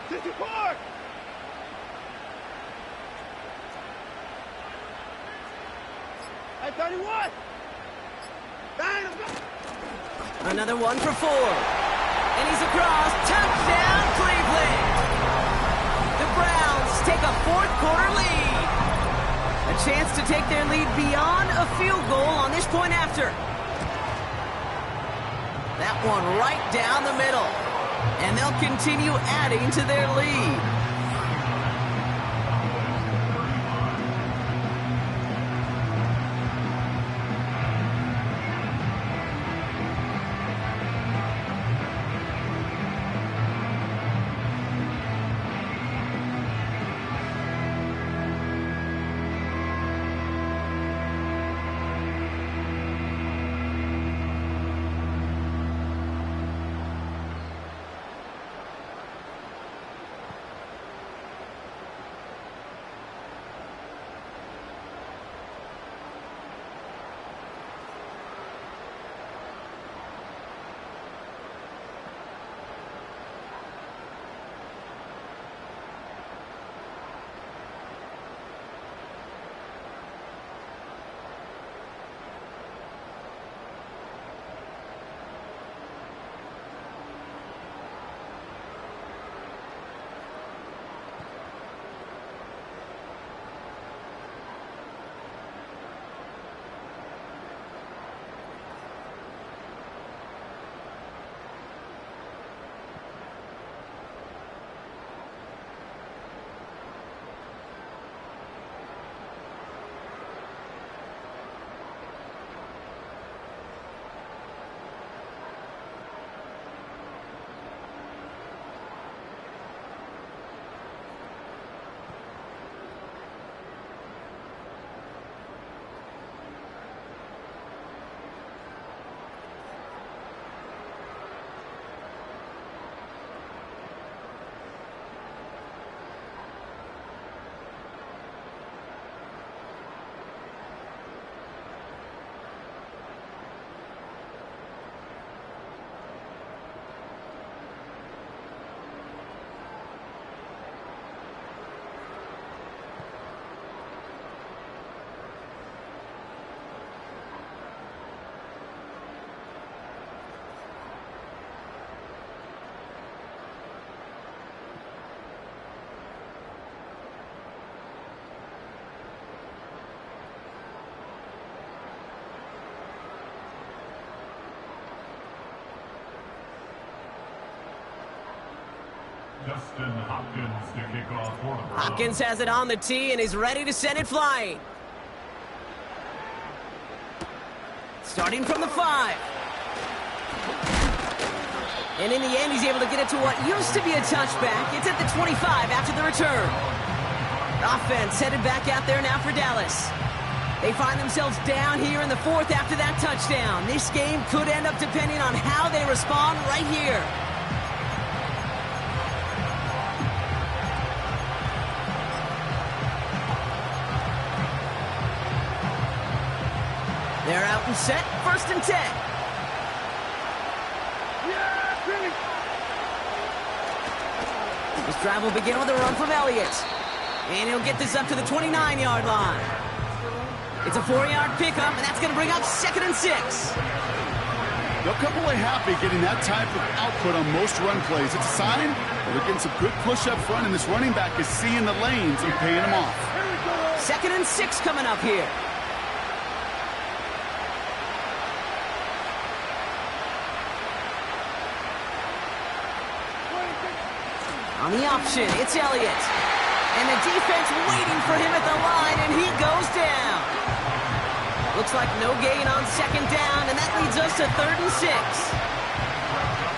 64! At 31! Another one for Ford. And he's across. Touchdown, Cleveland! The Browns take a fourth-quarter lead. A chance to take their lead beyond a field goal on this point after. That one right down the middle. And they'll continue adding to their lead. Justin Hopkins to kick off for the Browns. Hopkins has it on the tee and is ready to send it flying. Starting from the 5. And in the end, he's able to get it to what used to be a touchback. It's at the 25 after the return. Offense headed back out there now for Dallas. They find themselves down here in the 4th after that touchdown. This game could end up depending on how they respond right here. They're out and set, 1st and 10. This drive will begin with a run from Elliott. And he'll get this up to the 29-yard line. It's a 4-yard pickup, and that's going to bring up 2nd and 6. They'll come away happy getting that type of output on most run plays. It's a sign that they're getting some good push up front, and this running back is seeing the lanes and paying them off. 2nd and 6 coming up here. On the option, it's Elliott. And the defense waiting for him at the line, and he goes down. Looks like no gain on 2nd down, and that leads us to 3rd and 6.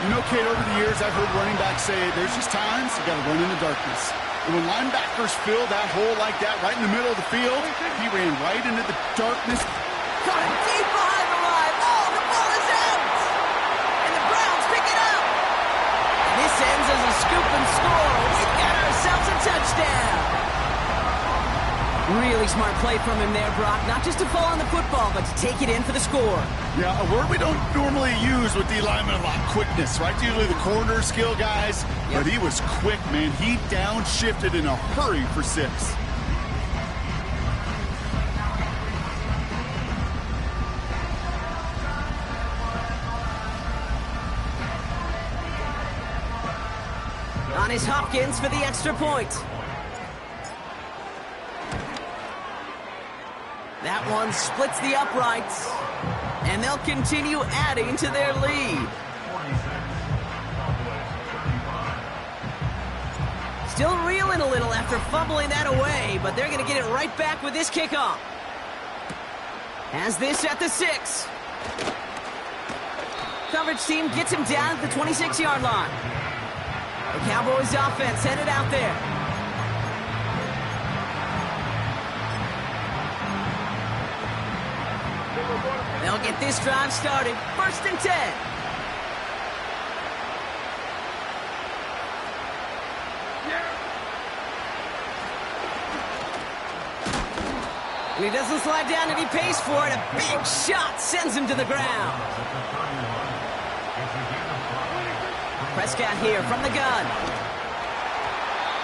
You know, Kate, over the years, I've heard running backs say there's just times you got to run in the darkness. And when linebackers fill that hole like that right in the middle of the field, he ran right into the darkness. Caught it deep behind the line. Oh, the ball is out. And the Browns pick it up. And this ends as a scoop and score. We've got ourselves a touchdown. Really smart play from him there, Brock. Not just to fall on the football, but to take it in for the score. Yeah, a word we don't normally use with D linemen a lot, quickness, right? Usually the corner skill guys, but he was quick, man. He downshifted in a hurry for 6. On is Hopkins for the extra point. That one splits the uprights, and they'll continue adding to their lead. Still reeling a little after fumbling that away, but they're going to get it right back with this kickoff. Has this at the 6. Coverage team gets him down at the 26-yard line. The Cowboys offense headed out there. They'll get this drive started. 1st and 10. And he doesn't slide down and he pays for it. A big shot sends him to the ground. Prescott here from the gun.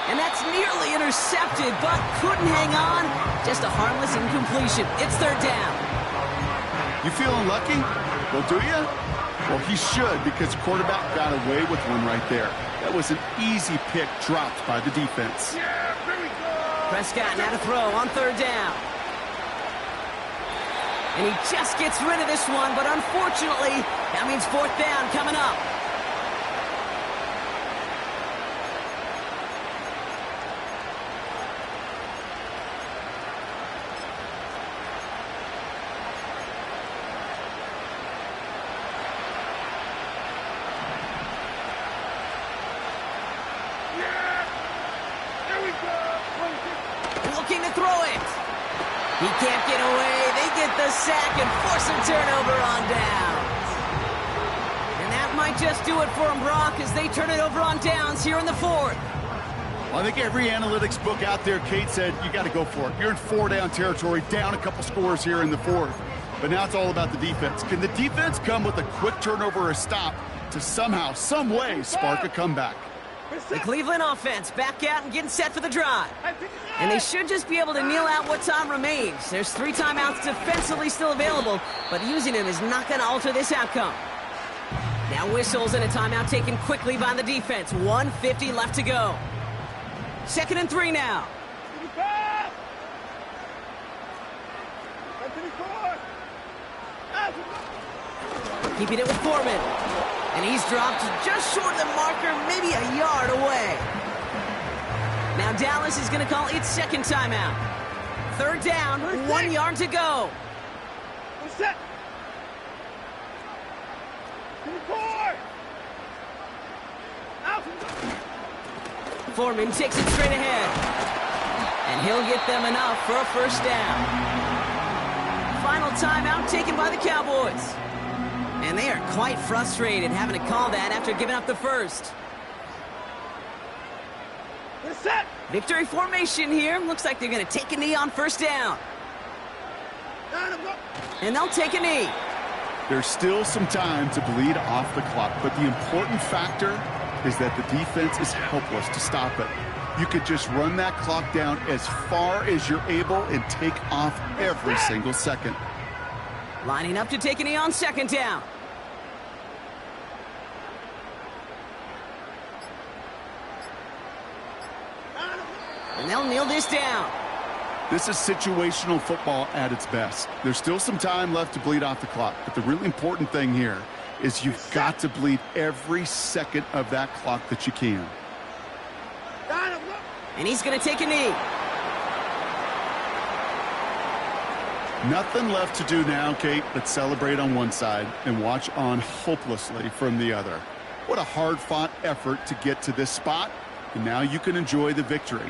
And that's nearly intercepted, but couldn't hang on. Just a harmless incompletion. It's 3rd down. You feeling lucky? Well, do you? Well, he should, because the quarterback got away with one right there. That was an easy pick dropped by the defense. Prescott now to throw on 3rd down. And he just gets rid of this one, but unfortunately, that means 4th down coming up. Looking to throw it. He can't get away. They get the sack and force a turnover on downs. And that might just do it for him, Brock, as they turn it over on downs here in the 4th. Well, I think every analytics book out there, Kate, said you got to go for it. You're in 4-down territory, down a couple scores here in the 4th. But now it's all about the defense. Can the defense come with a quick turnover or a stop to somehow, some way, spark a comeback? The Cleveland offense back out and getting set for the drive. And they should just be able to kneel out what time remains. There's 3 timeouts defensively still available, but using them is not going to alter this outcome. Now whistles and a timeout taken quickly by the defense. 1:50 left to go. 2nd and 3 now. Keeping it with Foreman. And he's dropped just short of the marker, maybe a yard away. Now Dallas is going to call its 2nd timeout. 3rd down, 1 yard to go. Foreman takes it straight ahead. And he'll get them enough for a 1st down. Final timeout taken by the Cowboys. And they are quite frustrated having to call that after giving up the 1st. Victory formation here. Looks like they're going to take a knee on 1st down. And they'll take a knee. There's still some time to bleed off the clock, but the important factor is that the defense is helpless to stop it. You could just run that clock down as far as you're able and take off every single second. Lining up to take a knee on 2nd down. And they'll kneel this down. This is situational football at its best. There's still some time left to bleed off the clock, but the really important thing here is you've got to bleed every second of that clock that you can. And he's going to take a knee. Nothing left to do now, Kate, but celebrate on one side and watch on hopelessly from the other. What a hard-fought effort to get to this spot, and now you can enjoy the victory.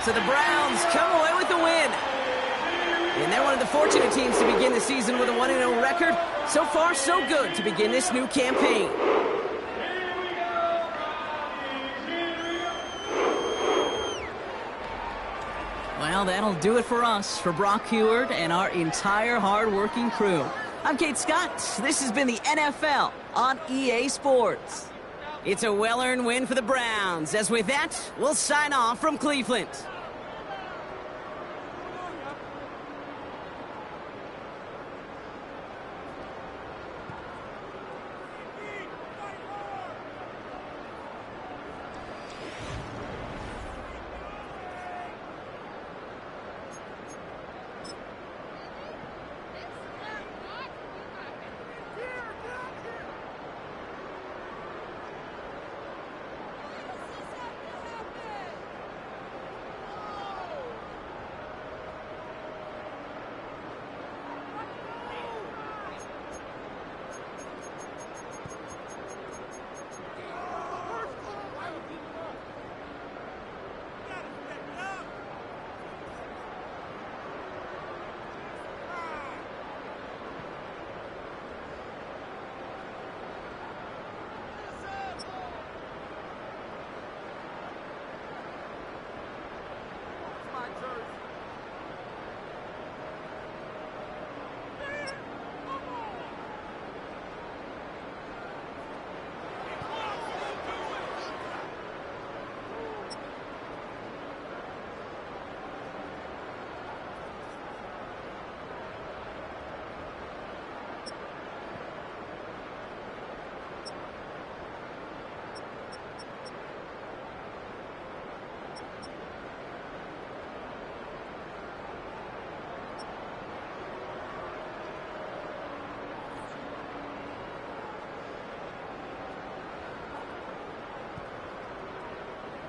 So the Browns come away with the win. And they're one of the fortunate teams to begin the season with a 1-0 record. So far, so good to begin this new campaign. Well, that'll do it for us, for Brock Huard and our entire hard-working crew. I'm Kate Scott. This has been the NFL on EA Sports. It's a well-earned win for the Browns, as with that, we'll sign off from Cleveland.